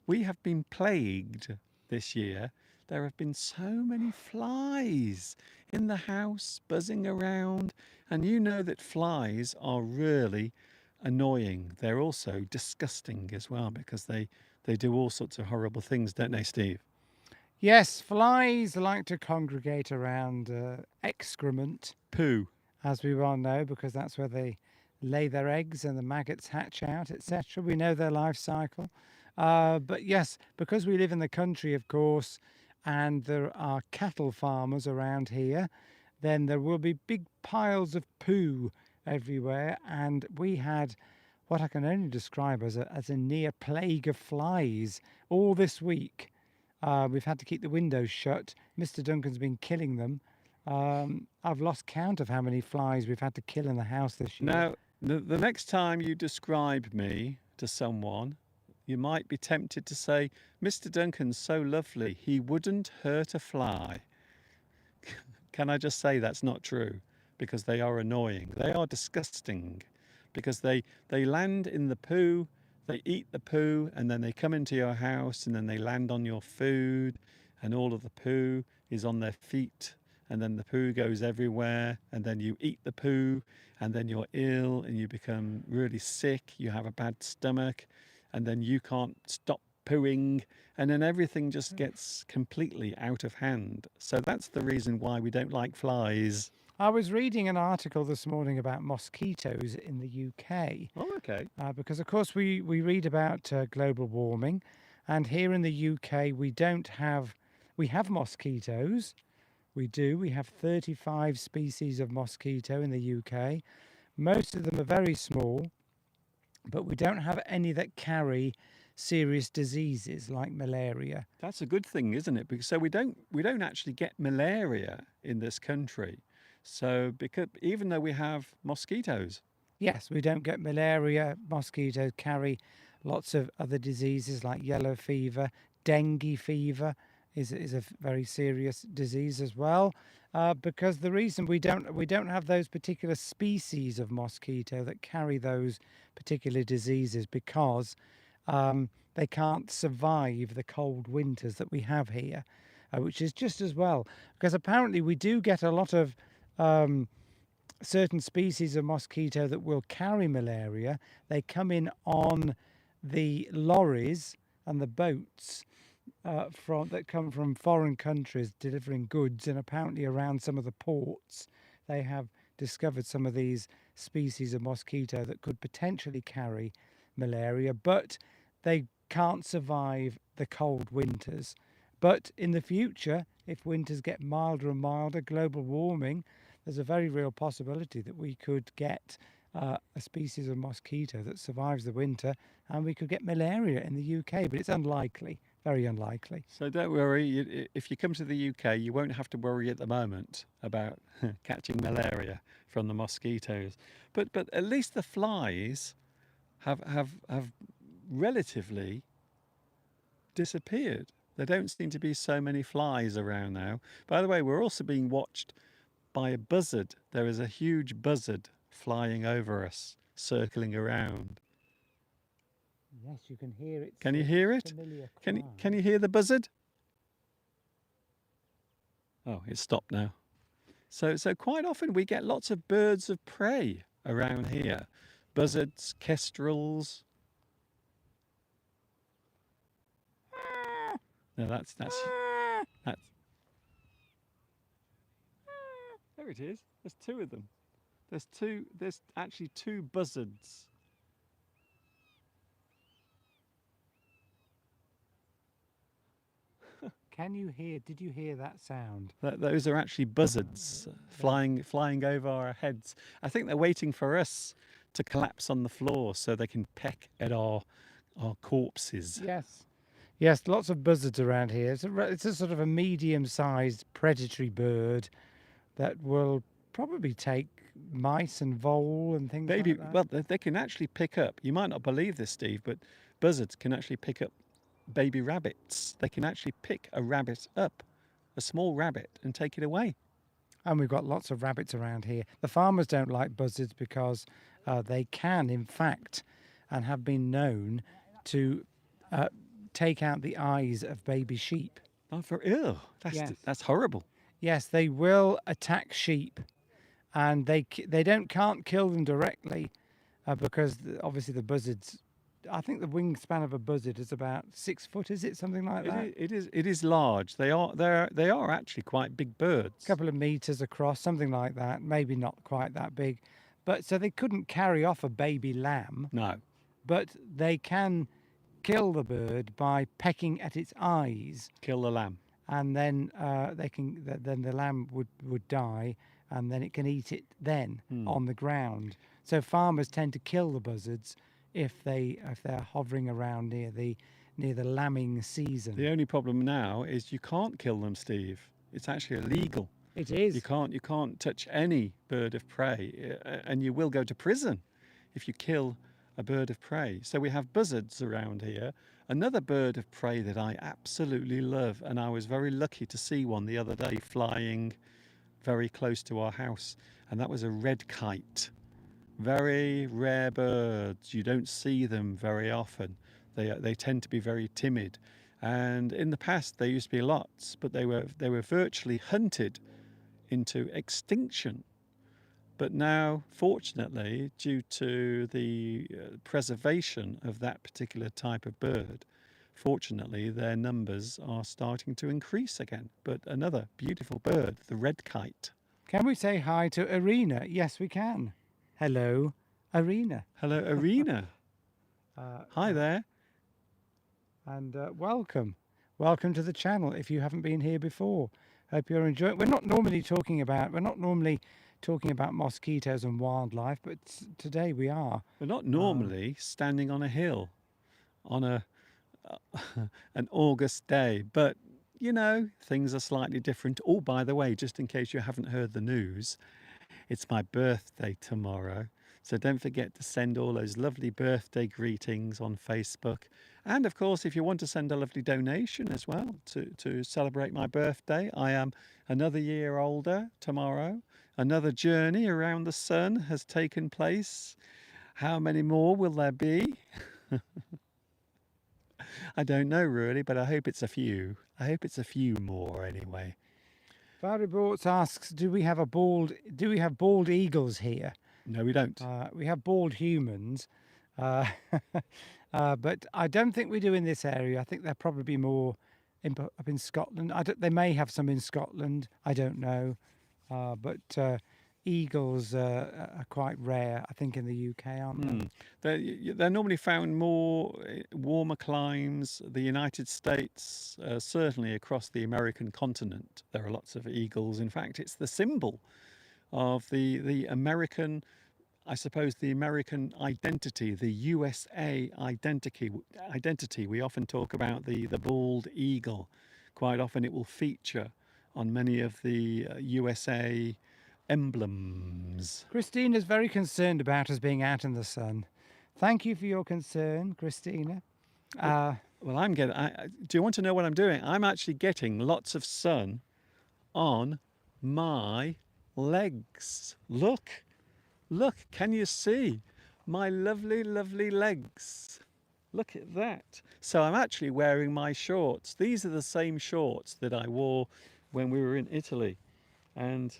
We have been plagued this year. There have been so many flies in the house buzzing around, and you know that flies are really annoying. They're also disgusting as well because they do all sorts of horrible things, don't they, Steve? Yes, flies like to congregate around excrement, Poo. as we well know, because that's where they lay their eggs and the maggots hatch out, etc. We know their life cycle. But yes, because we live in the country, of course, and there are cattle farmers around here, then there will be big piles of poo everywhere. And we had what I can only describe as a near plague of flies all this week. We've had to keep the windows shut. Mr. Duncan's been killing them. I've lost count of how many flies we've had to kill in the house this year. Now, the next time you describe me to someone, you might be tempted to say, Mr. Duncan's so lovely, he wouldn't hurt a fly. Can I just say that's not true? Because they are annoying. They are disgusting. Because they land in the poo, they eat the poo, and then they come into your house, and then they land on your food, and all of the poo is on their feet, and then the poo goes everywhere, and then you eat the poo, and then you're ill, and you become really sick, you have a bad stomach, and then you can't stop pooing, and then everything just gets completely out of hand. So that's the reason why we don't like flies. I was reading an article this morning about mosquitoes in the UK. Oh, okay. Because of course we read about global warming, and here in the UK we have mosquitoes. We have 35 species of mosquito in the UK. Most of them are very small, but we don't have any that carry serious diseases like malaria. That's a good thing, isn't it? Because so we don't actually get malaria in this country. So because even though we have mosquitoes. Yes, we don't get malaria. Mosquitoes carry lots of other diseases like yellow fever. Dengue fever is a very serious disease as well. Because the reason we don't have those particular species of mosquito that carry those particular diseases because they can't survive the cold winters that we have here, which is just as well. Because apparently we do get a lot of certain species of mosquito that will carry malaria. They come in on the lorries and the boats that come from foreign countries delivering goods, and apparently around some of the ports, they have discovered some of these species of mosquito that could potentially carry malaria, but they can't survive the cold winters. But in the future, if winters get milder and milder, global warming, there's a very real possibility that we could get a species of mosquito that survives the winter, and we could get malaria in the UK, but it's unlikely, very unlikely. So don't worry, if you come to the UK, you won't have to worry at the moment about catching malaria from the mosquitoes. But at least the flies have relatively disappeared. There don't seem to be so many flies around now. By the way, we're also being watched by a buzzard. There is a huge buzzard flying over us, circling around. Yes, you can hear it. Can you hear it? Can you hear the buzzard? Oh, it's stopped now. So quite often we get lots of birds of prey around here. Buzzards, kestrels. No, that's there it is. There's two of them. There's actually two buzzards. Did you hear that sound? Those are actually buzzards flying over our heads. I think they're waiting for us to collapse on the floor so they can peck at our corpses. Yes, lots of buzzards around here. It's a sort of a medium-sized predatory bird that will probably take mice and vole and things like that. Well, they can actually pick up, you might not believe this, Steve, but buzzards can actually pick up baby rabbits. They can actually pick a rabbit up, a small rabbit, and take it away. And we've got lots of rabbits around here. The farmers don't like buzzards because they can, in fact, and have been known to take out the eyes of baby sheep. Oh, Yes. That's horrible. Yes, they will attack sheep, and they can't kill them directly because obviously the buzzards. I think the wingspan of a buzzard is about 6 foot. Is it something like that? It is large. They are actually quite big birds. A couple of meters across, something like that. Maybe not quite that big, but so they couldn't carry off a baby lamb. No. But they can kill the bird by pecking at its eyes, Kill the lamb. and then then the lamb would die, and then it can eat it then on the ground. So farmers tend to kill the buzzards if they're hovering around near the lambing season. The only problem now is you can't kill them, Steve. It's actually illegal. It is. You can't touch any bird of prey, and you will go to prison if you kill a bird of prey. So we have buzzards around here. Another bird of prey that I absolutely love, and I was very lucky to see one the other day flying very close to our house, and that was a red kite. Very rare birds. You don't see them very often. They tend to be very timid, and in the past there used to be lots, but they were virtually hunted into extinction. But now, fortunately, due to the preservation of that particular type of bird, fortunately their numbers are starting to increase again. But another beautiful bird, the red kite. Can we say hi to Arena? Yes, we can. Hello, Arena. Hello, Arena. Hi there. And welcome. Welcome to the channel if you haven't been here before. Hope you're enjoying. We're not normally talking about mosquitoes and wildlife, but today we are. We're not normally standing on a hill on an August day, but you know, things are slightly different. Oh, by the way, just in case you haven't heard the news, it's my birthday tomorrow. So don't forget to send all those lovely birthday greetings on Facebook. And of course, if you want to send a lovely donation as well to celebrate my birthday, I am another year older tomorrow. Another journey around the sun has taken place. How many more will there be? I don't know really, but I hope it's a few. I hope it's a few more anyway. Barry Bortz asks, do we have bald eagles here? No, we don't. We have bald humans, Uh, but I don't think we do in this area. I think there'll probably be more up in Scotland. They may have some in Scotland. I don't know. But eagles are quite rare, I think, in the UK, aren't they? They're normally found more warmer climes. The United States, certainly across the American continent, there are lots of eagles. In fact, it's the symbol of the American, I suppose, the American identity, the USA identity. We often talk about the bald eagle. Quite often it will feature on many of the USA emblems. Christina's very concerned about us being out in the sun. Thank you for your concern, Christina. Well, I'm getting. Do you want to know what I'm doing? I'm actually getting lots of sun on my legs. Look, can you see my lovely, lovely legs? Look at that. So I'm actually wearing my shorts. These are the same shorts that I wore when we were in Italy. And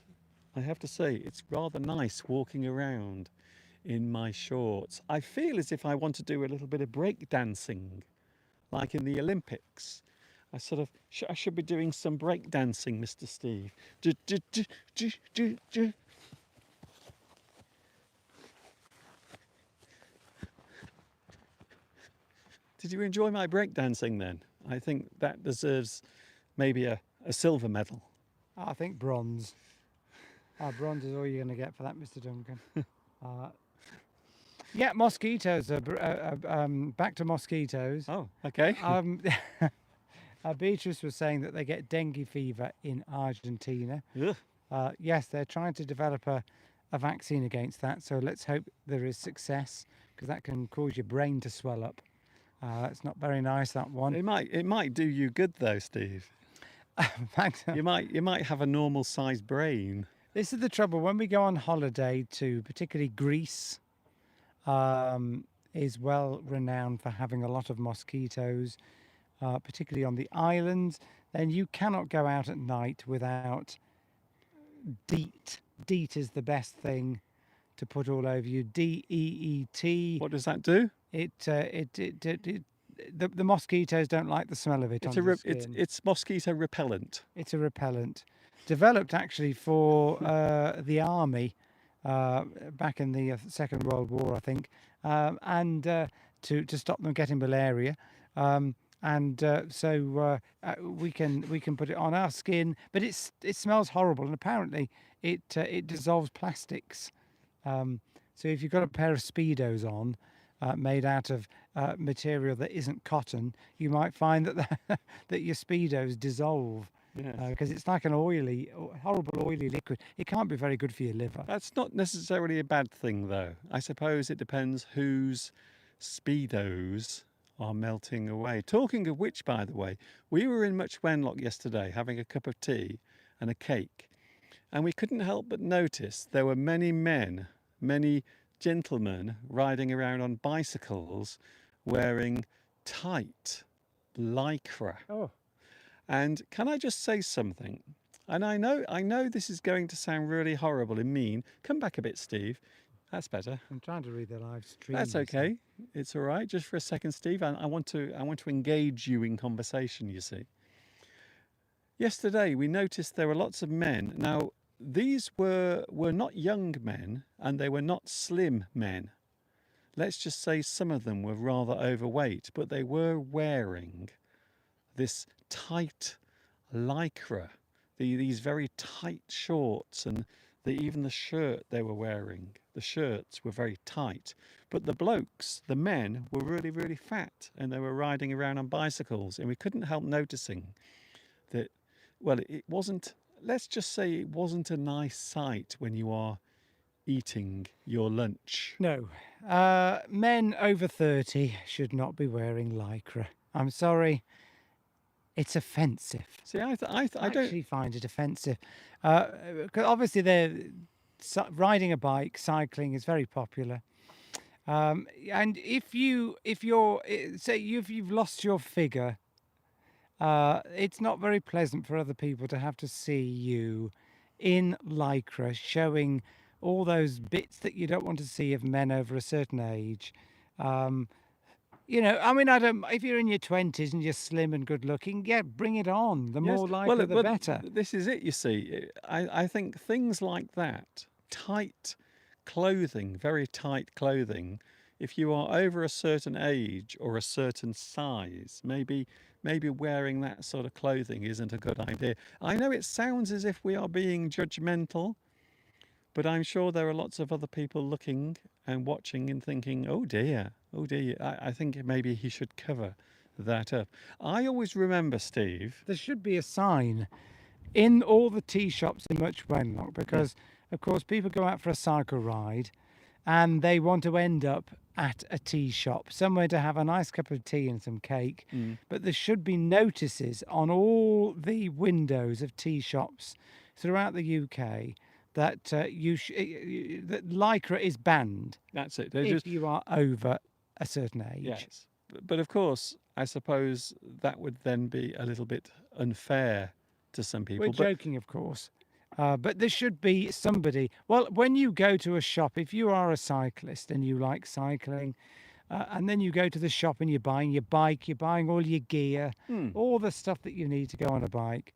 I have to say, it's rather nice walking around in my shorts. I feel as if I want to do a little bit of break dancing, like in the Olympics. I should be doing some break dancing, Mr. Steve. Did you enjoy my break dancing then? I think that deserves maybe a silver medal. I think bronze. Bronze is all you're going to get for that, Mr. Duncan. Yeah, mosquitoes. Back to mosquitoes. Oh, okay. Beatrice was saying that they get dengue fever in Argentina. Ugh. Yes, they're trying to develop a vaccine against that. So let's hope there is success, because that can cause your brain to swell up. It's not very nice, that one. It might do you good though, Steve. Thanks. You might have a normal sized brain. This is the trouble when we go on holiday to particularly Greece. Is well renowned for having a lot of mosquitoes, particularly on the islands. Then you cannot go out at night without DEET. DEET is the best thing to put all over you. DEET. What does that do? The mosquitoes don't like the smell of it. It's mosquito repellent. It's a repellent, developed actually for the army back in the Second World War, I think, and to stop them getting malaria. So we can put it on our skin, but it smells horrible, and apparently it dissolves plastics. So if you've got a pair of Speedos on, made out of material that isn't cotton, you might find that that your Speedos dissolve. Because it's like an horrible oily liquid. It can't be very good for your liver. That's not necessarily a bad thing, though. I suppose it depends whose Speedos are melting away. Talking of which, by the way, we were in Much Wenlock yesterday having a cup of tea and a cake, and we couldn't help but notice there were many men, many gentlemen riding around on bicycles wearing tight lycra. Oh. And can I just say something? And I know this is going to sound really horrible and mean. Come back a bit, Steve. That's better. I'm trying to read the live stream. That's okay. It's all right. Just for a second, Steve. I want to engage you in conversation, you see. Yesterday we noticed there were lots of men. Now, these were not young men, and they were not slim men. Let's just say some of them were rather overweight, but they were wearing this tight lycra, these very tight shorts, and even the shirt they were wearing, the shirts were very tight. But the blokes, the men, were really, really fat, and they were riding around on bicycles, and we couldn't help noticing that, well, it wasn't, let's just say it wasn't a nice sight when you are eating your lunch. No. Men over 30 should not be wearing lycra. I'm sorry. It's offensive. See, I don't actually find it offensive. 'Cause obviously, they're riding a bike, cycling is very popular. And if you've lost your figure, it's not very pleasant for other people to have to see you in lycra, showing all those bits that you don't want to see of men over a certain age. You know, I mean, I don't. If you're in your 20s and you're slim and good looking, yeah, bring it on. The Yes. more Lycra, the but better. this is it, you see. I think things like that, tight clothing, very tight clothing, if you are over a certain age or a certain size, maybe wearing that sort of clothing isn't a good idea. I know it sounds as if we are being judgmental, but I'm sure there are lots of other people looking and watching and thinking, oh dear, oh dear, I think maybe he should cover that up. I always remember, Steve. There should be a sign in all the tea shops in Much Wenlock because, of course, people go out for a cycle ride and they want to end up at a tea shop, somewhere to have a nice cup of tea and some cake. But there should be notices on all the windows of tea shops throughout the UK that that Lycra is banned That's it. They if just, you are over a certain age. yes. But of course, I suppose that would then be a little bit unfair to some people. We're But joking, of course. But there should be somebody. Well, when you go to a shop, if you are a cyclist and you like cycling, and then you go to the shop and you're buying your bike, you're buying all your gear, all the stuff that you need to go on a bike,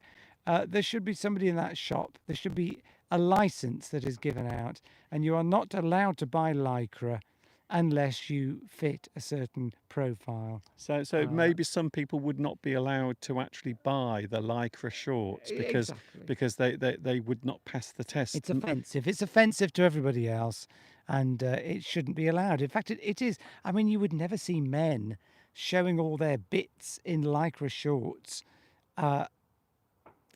there should be somebody in that shop. There should be a license that is given out, and you are not allowed to buy Lycra unless you fit a certain profile. so maybe some people would not be allowed to actually buy the Lycra shorts Exactly. because they would not pass the test. It's offensive. It's offensive to everybody else, and it shouldn't be allowed. In fact, it is. I mean, you would never see men showing all their bits in Lycra shorts.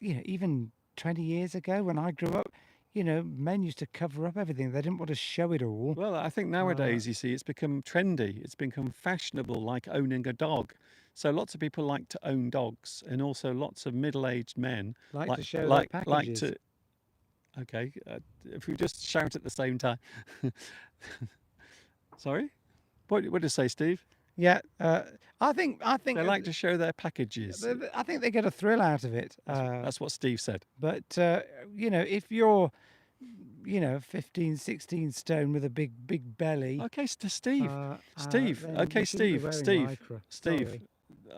You know, even 20 years ago when I grew up, you know, men used to cover up everything. They didn't want to show it all. Well, I think nowadays, you see, it's become trendy. It's become fashionable, like owning a dog. So lots of people like to own dogs, and also lots of middle-aged men Like to show their like packages. to. Okay, if we just shout at the same time. Sorry, what did you say, Steve? Yeah, I think They like to show their packages. I think they get a thrill out of it. That's what Steve said. But you know, if you're, you know, 15, 16 stone with a big belly. Okay, Steve. Steve. then Okay, you shouldn't be Steve. wearing Steve. Lycra. Steve. Sorry.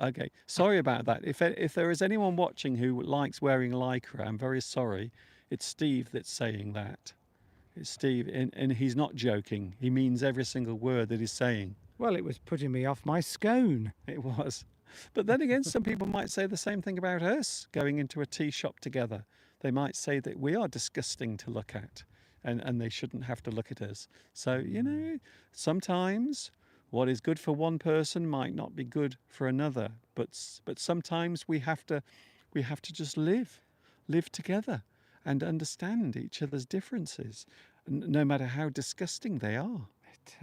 Okay, sorry about that. If there is anyone watching who likes wearing Lycra, I'm very sorry. It's Steve that's saying that. It's Steve, and he's not joking. He means every single word that he's saying. Well, it was putting me off my scone. It was. But then again, some people might say the same thing about us going into a tea shop together. They might say that we are disgusting to look at, and they shouldn't have to look at us. So, you know, sometimes what is good for one person might not be good for another. But sometimes we have to just live together and understand each other's differences, no matter how disgusting they are.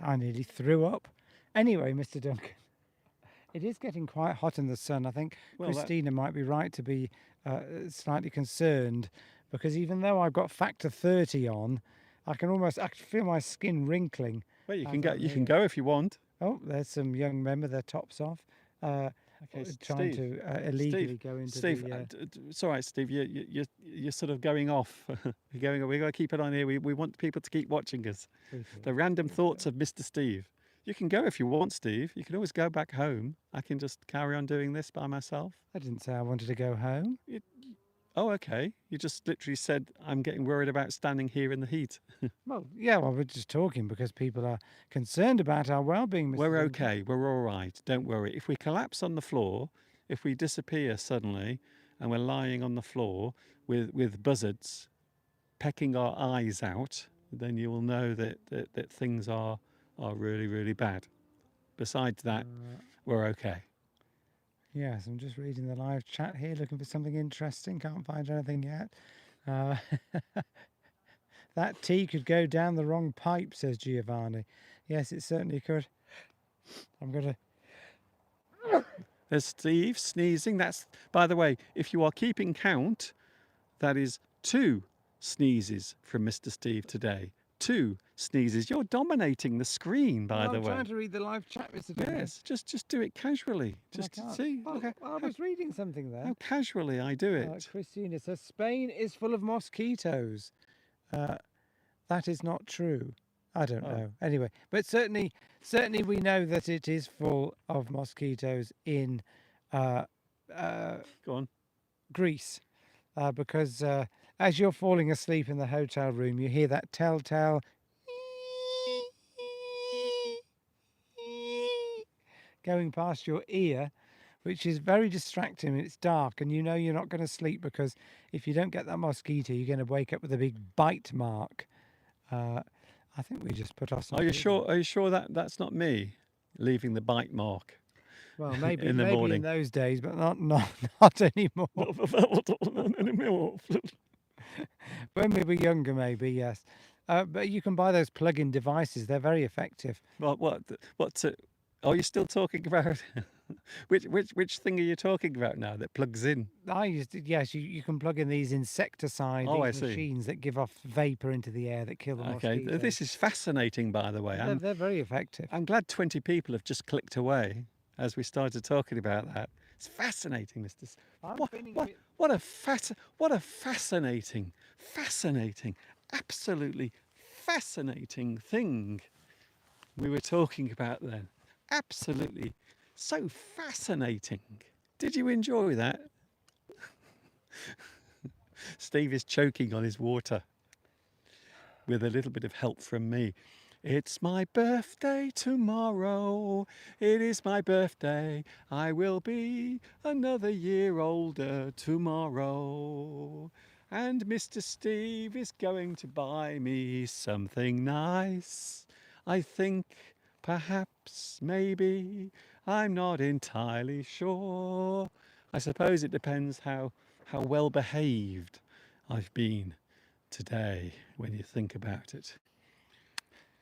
I nearly threw up. Anyway, Mr. Duncan, it is getting quite hot in the sun. I think Well, that- Christina might be right to be slightly concerned, because even though I've got factor 30 on, I can feel my skin wrinkling. Well, you As can go. I'm You can here. go if you want. Oh, there's some young men with their tops off, Okay, trying Steve. to illegally go into Steve, the. it's all right, Steve. You're sort of going off. You're going. We got to keep it on here. We want people to keep watching us. The random thoughts of Mr. Steve. You can go if you want, Steve. You can always go back home. I can just carry on doing this by myself. I didn't say I wanted to go home. Oh, okay. You just literally said I'm getting worried about standing here in the heat. Well, yeah, well, we're just talking because people are concerned about our well-being, Mr. We're Duncan. okay. We're all right. Don't worry. If we collapse on the floor, if we disappear suddenly, and we're lying on the floor with buzzards pecking our eyes out, then you will know that things are really, really bad. Besides that, we're okay. Yes, I'm just reading the live chat here, looking for something interesting. Can't find anything yet. That tea could go down the wrong pipe, says Giovanni. Yes, it certainly could. I'm going to... There's Steve sneezing. That's, by the way, if you are keeping count, that is 2 sneezes from Mr. Steve today. 2 sneezes. You're dominating the screen, by the I'm way. trying to read the live chat, Mr. Duncan. Yes, just do it casually. and I Just can't. see Well, look how, I was reading something there. how casually I do it. Christina says Spain is full of mosquitoes. That is not true. I don't Oh. know. Anyway, but certainly we know that it is full of mosquitoes in uh, Go on. Greece, because as you're falling asleep in the hotel room, you hear that telltale going past your ear, which is very distracting. It's dark, and you know you're not going to sleep because if you don't get that mosquito, you're going to wake up with a big bite mark. I think we just put ourselves. Are you sure? Are you sure that that's not me leaving the bite mark Well, maybe in the maybe morning? in those days, but not anymore. Anymore. When we were younger, maybe yes. But you can buy those plug-in devices. They're very effective. What? Are you still talking about which thing are you talking about now that plugs in? I used to, yes, you can plug in these insecticide Oh, I these see. machines that give off vapor into the air that kill the Okay, mosquitoes. this is fascinating, by the way. They're very effective. I'm glad 20 people have just clicked away as we started talking about that. It's fascinating, Mr. I'm What, feeling a what, bit- what a fascinating, absolutely fascinating thing we were talking about then. Absolutely so fascinating. Did you enjoy that? Steve is choking on his water with a little bit of help from me. It's my birthday tomorrow. It is my birthday. I will be another year older tomorrow. And Mr. Steve is going to buy me something nice. I think, perhaps, maybe, I'm not entirely sure. I suppose it depends how well behaved I've been today when you think about it.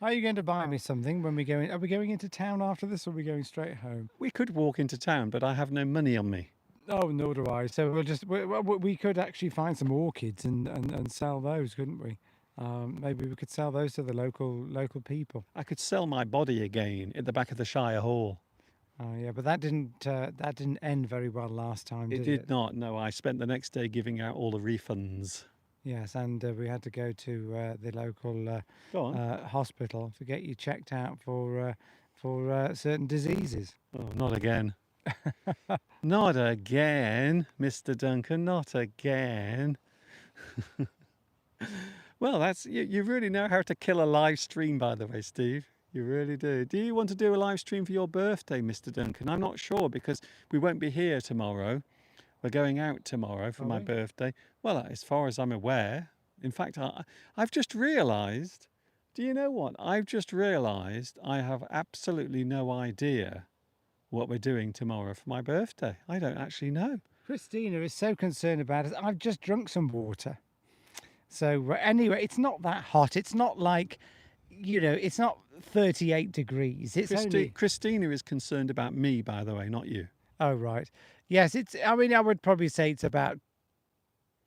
Are you going to buy me something when we go in? Are we going into town after this, or are we going straight home? We could walk into town, but I have no money on me. Oh, nor do I. So we could actually find some orchids and sell those, couldn't we? Maybe we could sell those to the local people. I could sell my body again at the back of the Shire Hall. Oh yeah, but that didn't end very well last time, It did did it? not. No, I spent the next day giving out all the refunds. Yes, and we had to go to the local Go on. hospital to get you checked out for certain diseases. Oh, not again. Not again, Mr. Duncan. Not again. Well, that's you really know how to kill a live stream, by the way, Steve. You really do. Do you want to do a live stream for your birthday, Mr. Duncan? I'm not sure because we won't be here tomorrow. We're going out tomorrow for Are my we? birthday. Well, as far as I'm aware. In fact, I've just realised. Do you know what? I've just realised I have absolutely no idea what we're doing tomorrow for my birthday. I don't actually know. Christina is so concerned about it. I've just drunk some water. So anyway, it's not that hot. It's not like, it's not 38 degrees. It's only. Christina is concerned about me, by the way, not you. Oh, right. Yes, I would probably say it's about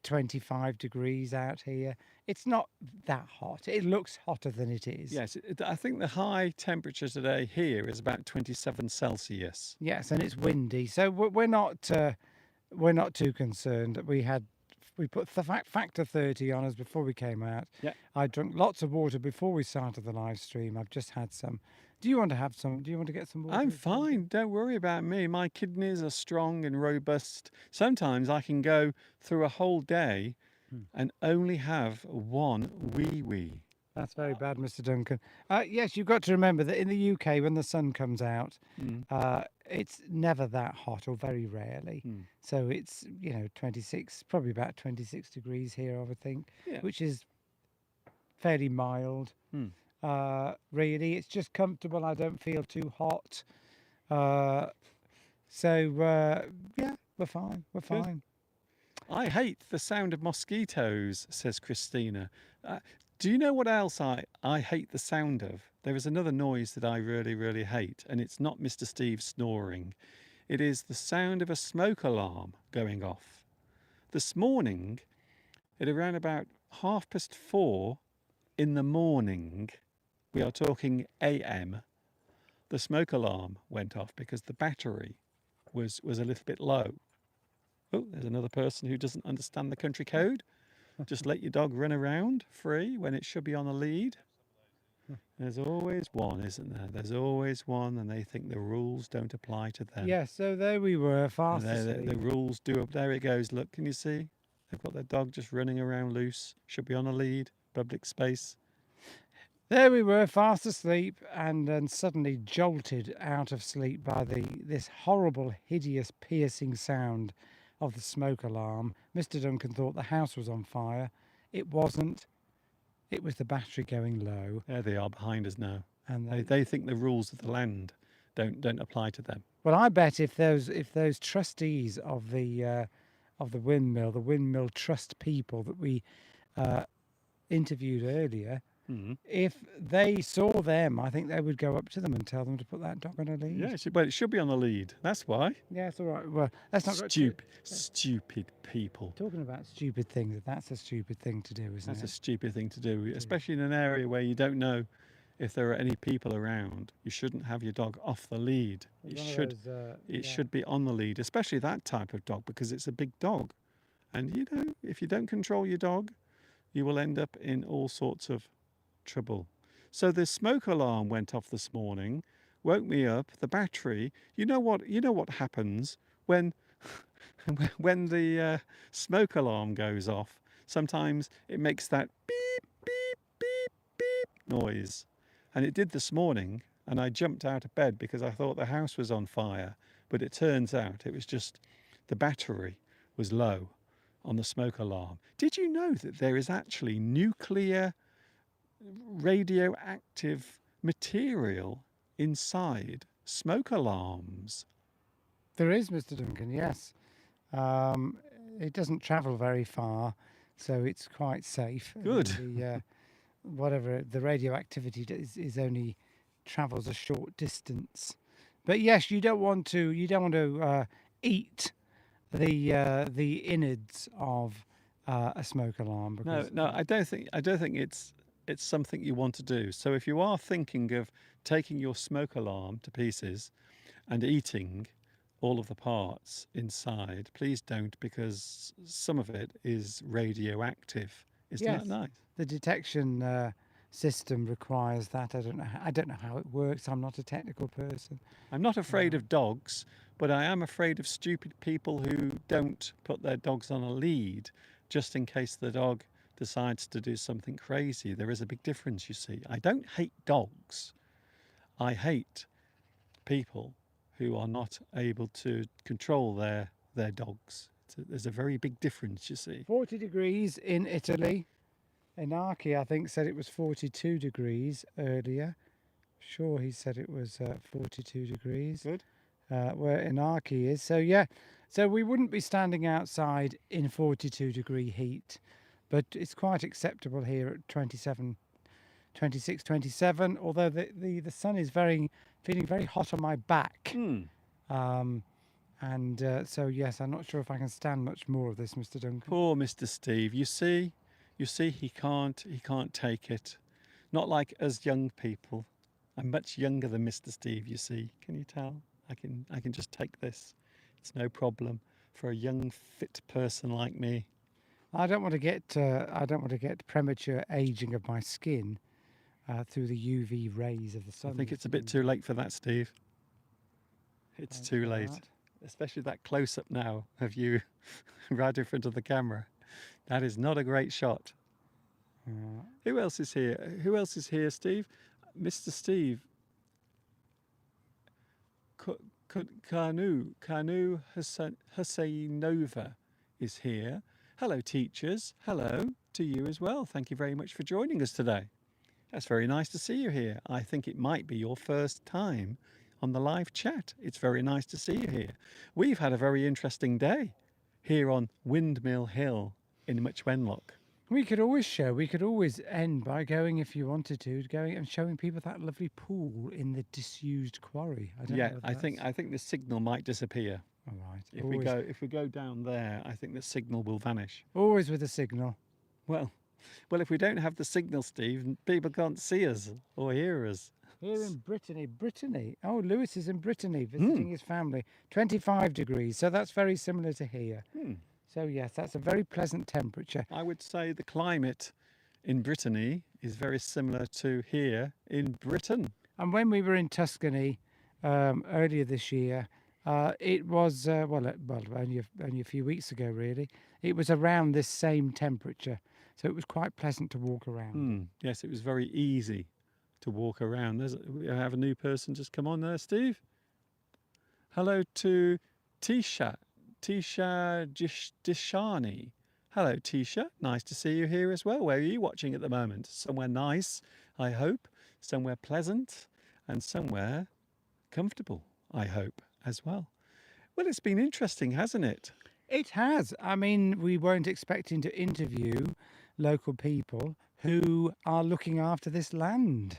25 degrees out here. It's not that hot. It looks hotter than it is. Yes, I think the high temperature today here is about 27 Celsius. Yes, and it's windy. So we're not too concerned. We put the factor 30 on us before we came out. Yeah. I drank lots of water before we started the live stream. I've just had some. Do you want to have some? Do you want to get some water? I'm fine. Don't worry about me. My kidneys are strong and robust. Sometimes I can go through a whole day and only have one wee. That's very bad, Mr. Duncan. Yes, you've got to remember that in the UK, when the sun comes out, it's never that hot, or very rarely. So it's 26, probably about 26 degrees here, I would think, Yeah. which is fairly mild. Really, it's just comfortable. I don't feel too hot. Yeah, we're fine. We're Good. fine. I hate the sound of mosquitoes, says Christina. Do you know what else I hate the sound of? There is another noise that I really, really hate, and it's not Mr. Steve snoring. It is the sound of a smoke alarm going off. This morning, at around about 4:30 in the morning, we are talking AM, the smoke alarm went off because the battery was a little bit low. Oh, there's another person who doesn't understand the country code. Just let your dog run around free when it should be on a lead. There's always one, isn't there? There's always one, and they think the rules don't apply to them. Yeah, so there we were, And fast the asleep. rules do. There it goes. Look, can you see? They've got their dog just running around loose. Should be on a lead. Public space. There we were, fast asleep, and then suddenly jolted out of sleep by this horrible, hideous, piercing sound of the smoke alarm. Mr. Duncan thought the house was on fire. It wasn't. It was the battery going low, There they are behind us now. and They think the rules of the land don't apply to them. well, I bet if those trustees of the windmill trust people that we interviewed earlier, if they saw them, I think they would go up to them and tell them to put that dog on a lead. Yeah, it should be on the lead. That's why. Yeah, it's all right. Well, that's not Stupid people. talking about stupid things. That's a stupid thing to do, isn't That's a it? stupid thing to do, especially in an area where you don't know if there are any people around. You shouldn't have your dog off the lead. It One of should those, it yeah. should be on the lead, especially that type of dog, because it's a big dog. And you know, if you don't control your dog, you will end up in all sorts of trouble. So the smoke alarm went off this morning, woke me up. The battery. You know what happens when when the smoke alarm goes off. Sometimes it makes that beep beep beep beep noise, and it did this morning. And I jumped out of bed because I thought the house was on fire, but it turns out it was just the battery was low on the smoke alarm. Did you know that there is actually nuclear radioactive material inside smoke alarms? There is, Mr. Duncan. Yes, it doesn't travel very far, so it's quite safe. Good. The, whatever the radioactivity is only travels a short distance. But yes, you don't want to eat the innards of a smoke alarm. No, Because no, I don't think it's something you want to do. So if you are thinking of taking your smoke alarm to pieces and eating all of the parts inside, please don't, because some of it is radioactive. Isn't Yes. that nice? the detection system requires that. I don't know how it works. I'm not a technical person. I'm not afraid of dogs, but I am afraid of stupid people who don't put their dogs on a lead just in case the dog decides to do something crazy. There is a big difference, you see. I don't hate dogs. I hate people who are not able to control their dogs. There's a very big difference, you see. 40 degrees in Italy. Inaki, I think, said it was 42 degrees earlier. Sure, he said it was 42 degrees. Good. Where Inaki is. So, yeah. So we wouldn't be standing outside in 42 degree heat, but it's quite acceptable here at 27, 26, 27, although the sun is feeling very hot on my back. So yes, I'm not sure if I can stand much more of this, Mr. Duncan. Poor Mr. Steve. You see he can't take it. Not like us young people. I'm much younger than Mr. Steve, you see. Can you tell? I can just take this. It's no problem for a young fit person like me. I don't want to get premature aging of my skin through the UV rays of the sun. I think it's a Mr. bit Duncan. too late for that, Steve. It's Thanks too for late. that. Especially that close up now of you right in front of the camera. That is not a great shot. Who else is here? Who else is here, Steve? Mr. Steve. Kanu Husseinova is here. Hello, teachers. Hello to you as well. Thank you very much for joining us today. That's very nice to see you here. I think it might be your first time on the live chat. It's very nice to see you here. We've had a very interesting day here on Windmill Hill in Much Wenlock. We could always end by going, if you wanted to, going and showing people that lovely pool in the disused quarry. I don't know whether I think the signal might disappear. all right. If we go down there, I think the signal will vanish. Always with a signal. Well, if we don't have the signal, Steve, people can't see us or hear us. Here in Brittany. Oh, Lewis is in Brittany visiting his family. 25 degrees, so that's very similar to here. So yes, that's a very pleasant temperature. I would say the climate in Brittany is very similar to here in Britain. And when we were in Tuscany earlier this year, it was only a few weeks ago really. It was around this same temperature, so it was quite pleasant to walk around. Yes, it was very easy to walk around. We have a new person just come on there, Steve. Hello to Tisha Dishani. Hello, Tisha. Nice to see you here as well. Where are you watching at the moment? Somewhere nice, I hope. Somewhere pleasant and somewhere comfortable, I hope, as well. Well, it's been interesting, hasn't it? It has. I mean, we weren't expecting to interview local people who are looking after this land.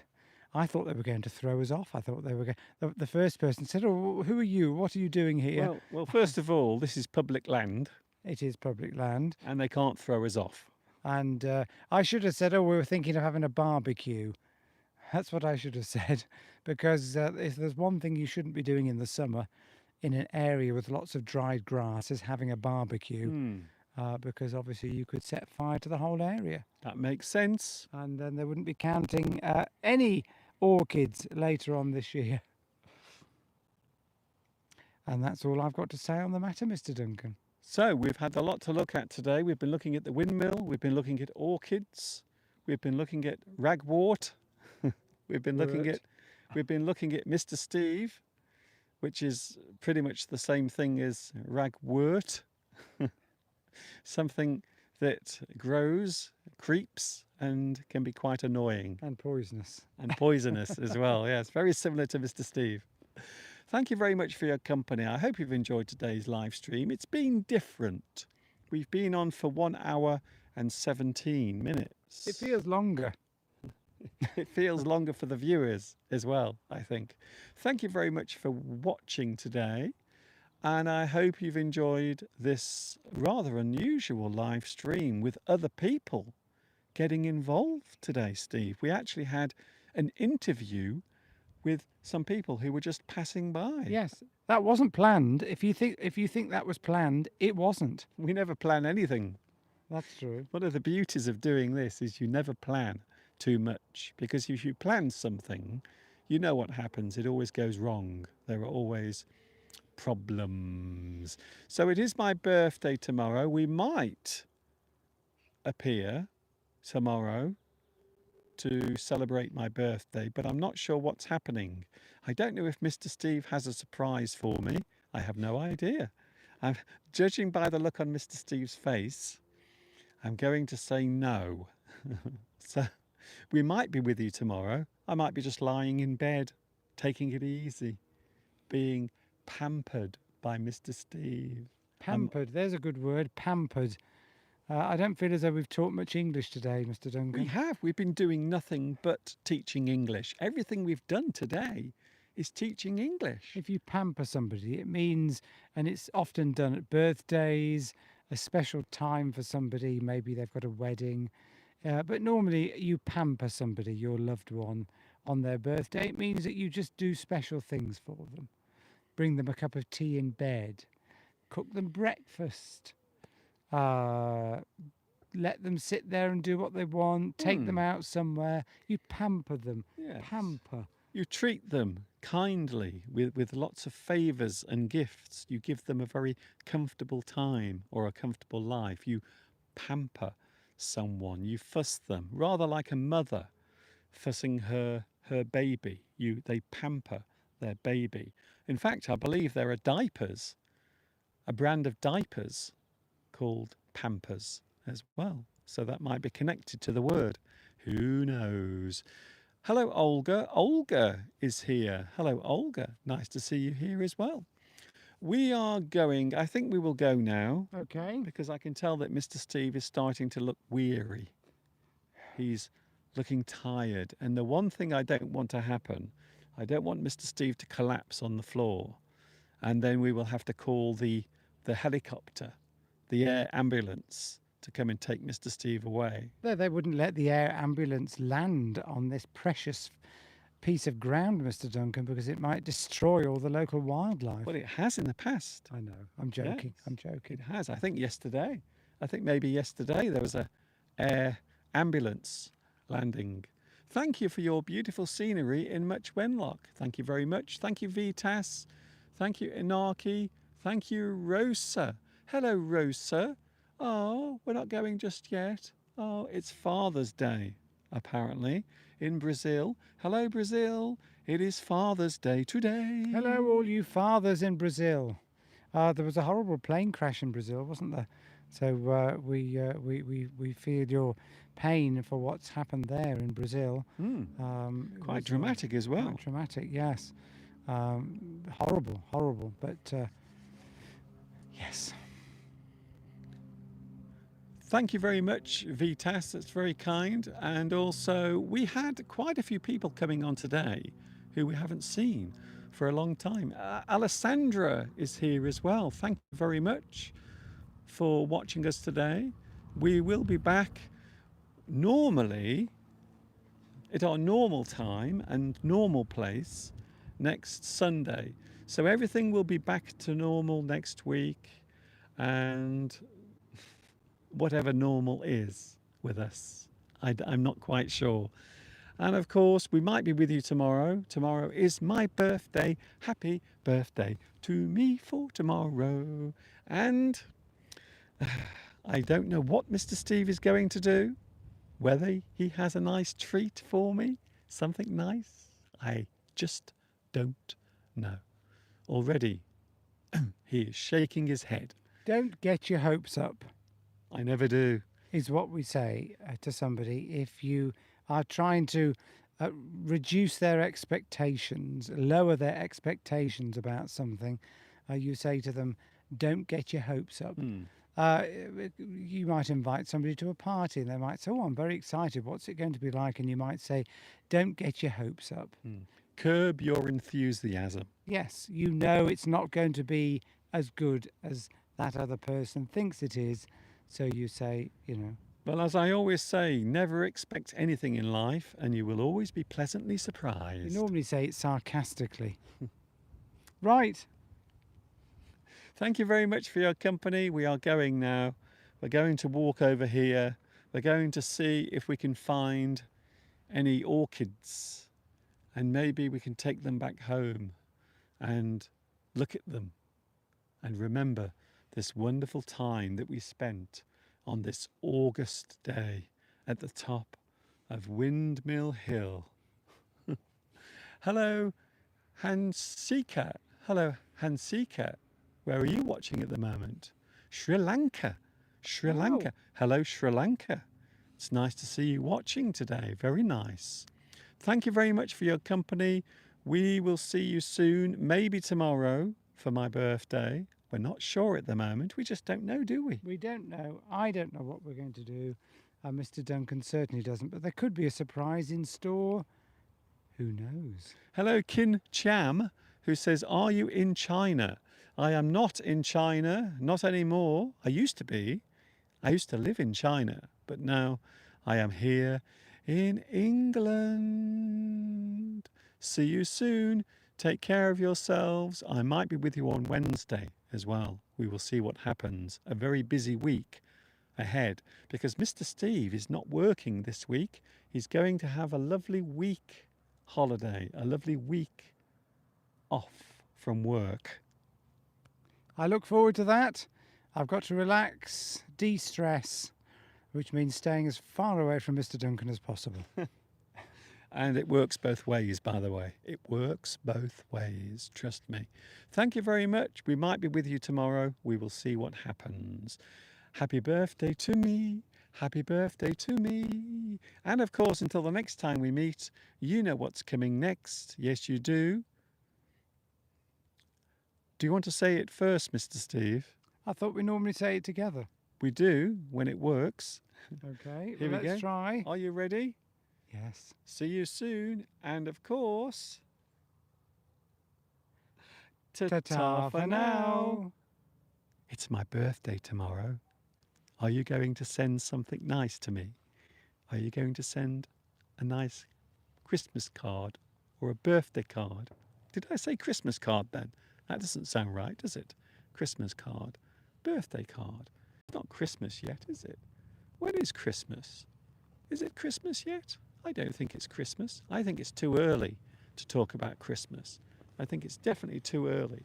I thought they were going to throw us off. I thought they were going. The first person said, "Oh, who are you? What are you doing here?" Well, first of all, this is public land It is public land, and they can't throw us off. and I should have said, "Oh, we were thinking of having a barbecue." That's what I should have said, because if there's one thing you shouldn't be doing in the summer, in an area with lots of dried grass, is having a barbecue, because obviously you could set fire to the whole area, That makes sense. and then they wouldn't be counting any orchids later on this year. And that's all I've got to say on the matter, Mr. Duncan. So we've had a lot to look at today. We've been looking at the windmill. We've been looking at orchids. We've been looking at ragwort. We've been looking Wort. at Mr. Steve, which is pretty much the same thing as ragwort. Something that grows, creeps, and can be quite annoying And poisonous. and poisonous as well. Yes, very similar to Mr. Steve. Thank you very much for your company. I hope you've enjoyed today's live stream. It's been different. We've been on for 1 hour and 17 minutes. It feels longer. It feels longer for the viewers as well, I think. Thank you very much for watching today. And I hope you've enjoyed this rather unusual live stream with other people getting involved today, Steve. We actually had an interview with some people who were just passing by. Yes, that wasn't planned. If you think that was planned, it wasn't. We never plan anything. That's true. One of the beauties of doing this is you never plan too much, because if you plan something, you know what happens. It always goes wrong. There are always problems. So it is my birthday tomorrow. We might appear tomorrow to celebrate my birthday, but I'm not sure what's happening. I don't know if Mr. Steve has a surprise for me. I have no idea. I'm judging by the look on Mr. Steve's face, I'm going to say no. So we might be with you tomorrow. I might be just lying in bed, taking it easy, being pampered by Mr. Steve. Pampered. There's a good word. Pampered. I don't feel as though we've taught much English today, Mr. Duncan. We have. We've been doing nothing but teaching English. Everything we've done today is teaching English. If you pamper somebody, it means, and it's often done at birthdays, a special time for somebody, maybe they've got a wedding. But normally you pamper somebody, your loved one, on their birthday. It means that you just do special things for them. Bring them a cup of tea in bed, cook them breakfast, let them sit there and do what they want, take them out somewhere. You pamper them. Yes. Pamper. You treat them kindly with lots of favours and gifts. You give them a very comfortable time or a comfortable life. You pamper someone. You fuss them, rather like a mother fussing her baby. They pamper their baby. In fact, I believe there are diapers, a brand of diapers called Pampers as well. So that might be connected to the word. Who knows? Hello, Olga. Olga is here. Hello, Olga. Nice to see you here as well. We are going, I think we will go now, Okay. because I can tell that Mr. Steve is starting to look weary. He's looking tired. And the one thing I don't want to happen, I don't want Mr. Steve to collapse on the floor. And then we will have to call the helicopter, the air ambulance, to come and take Mr. Steve away. They wouldn't let the air ambulance land on this precious piece of ground, Mr. Duncan, because it might destroy all the local wildlife. Well, it has in the past. I know. I'm joking. Yes. I'm It joking. has. I think maybe yesterday there was a air ambulance landing. Thank you for your beautiful scenery in Much Wenlock. Thank you very much. Thank you, Vitas. Thank you, Inaki. Thank you, Rosa. Hello, Rosa. Oh, we're not going just yet. Oh, it's Father's Day, apparently, in Brazil. Hello, Brazil. It is Father's Day today. Hello, all you fathers in Brazil. There was a horrible plane crash in Brazil, wasn't there? So we feel your pain for what's happened there in Brazil. It Quite was, dramatic as well. Quite dramatic, yes. Horrible, horrible. But yes. Thank you very much, Vitas. That's very kind. And also, we had quite a few people coming on today who we haven't seen for a long time. Alessandra is here as well. Thank you very much for watching us today. We will be back normally at our normal time and normal place next Sunday. So everything will be back to normal next week, and whatever normal is with us. I'm not quite sure. And of course, we might be with you tomorrow. Tomorrow is my birthday. Happy birthday to me for tomorrow. And I don't know what Mr. Steve is going to do. Whether he has a nice treat for me, something nice, I just don't know. Already, he is shaking his head. Don't get your hopes up, I never do. is what we say to somebody. If you are trying to reduce their expectations, lower their expectations about something, you say to them, don't get your hopes up. You might invite somebody to a party and they might say, oh, I'm very excited. What's it going to be like? And you might say, don't get your hopes up. Curb your enthusiasm. Yes, you know it's not going to be as good as that other person thinks it is. So you say, Well, as I always say, never expect anything in life and you will always be pleasantly you surprised. normally say it sarcastically. Right. Thank you very much for your company. We are going now. We're going to walk over here. We're going to see if we can find any orchids and maybe we can take them back home and look at them and remember this wonderful time that we spent on this August day at the top of Windmill Hill. Hello, Hansika. Hello, Hansika. Where are you watching at the moment? Sri Lanka. Sri Lanka. Hello, Sri Lanka. It's nice to see you watching today. Very nice. Thank you very much for your company. We will see you soon, maybe tomorrow for my birthday. We're not sure at the moment. We just don't know, do we? We don't know. I don't know what we're going to do. Mr. Duncan certainly doesn't. But there could be a surprise in store. Who knows? Hello, Kin Cham, who says, are you in China? I am not in China, not anymore. I used to be. I used to live in China, but now I am here in England. See you soon. Take care of yourselves. I might be with you on Wednesday as well. We will see what happens. A very busy week ahead because Mr. Steve is not working this week. He's going to have a lovely week holiday, a lovely week off from work. I look forward to that. I've got to relax, de-stress, which means staying as far away from Mr. Duncan as possible. And it works both ways, by the way. It works both ways, trust me. Thank you very much. We might be with you tomorrow. We will see what happens. Happy birthday to me. Happy birthday to me. And of course, until the next time we meet, you know what's coming next. Yes, you do. Do you want to say it first, Mr. Steve? I thought we normally say it together. We do, when it works. Okay, Here we let's go. try. Are you ready? Yes. See you soon. And of course, Ta-ta for now. It's my birthday tomorrow. Are you going to send something nice to me? Are you going to send a nice Christmas card or a birthday card? Did I say Christmas card then? That doesn't sound right, does it? Christmas card, birthday card. It's not Christmas yet, is it? When is Christmas? Is it Christmas yet? I don't think it's Christmas. I think it's too early to talk about Christmas. I think it's definitely too early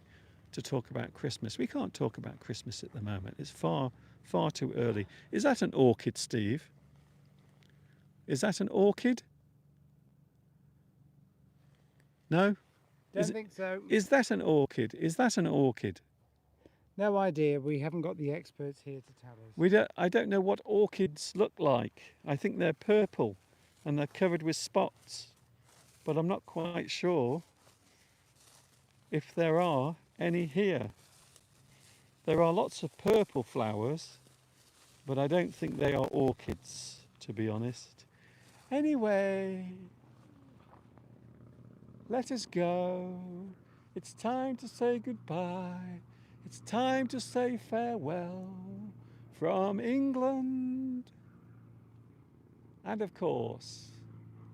to talk about Christmas. We can't talk about Christmas at the moment. It's far, far too early. Is that an orchid, Steve? Is that an orchid? No? Don't Is it- think so. Is that an orchid? Is that an orchid? No idea. We haven't got the experts here to tell us. I don't know what orchids look like. I think they're purple and they're covered with spots, but I'm not quite sure if there are any here. There are lots of purple flowers, but I don't think they are orchids, to be honest. Anyway, let us go. It's time to say goodbye. It's time to say farewell from England. And of course,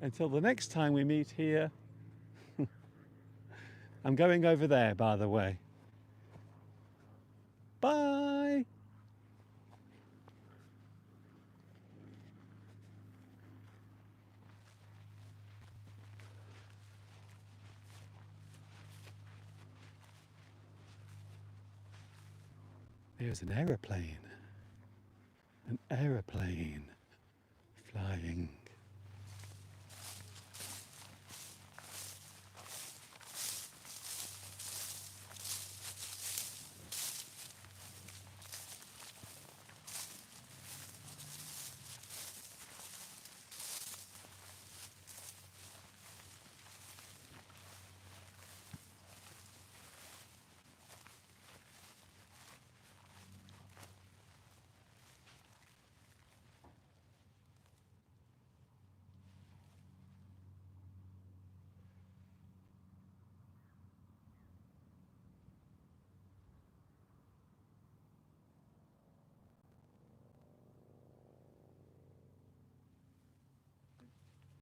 until the next time we meet here, I'm going over there, by the way. Bye. There's an aeroplane flying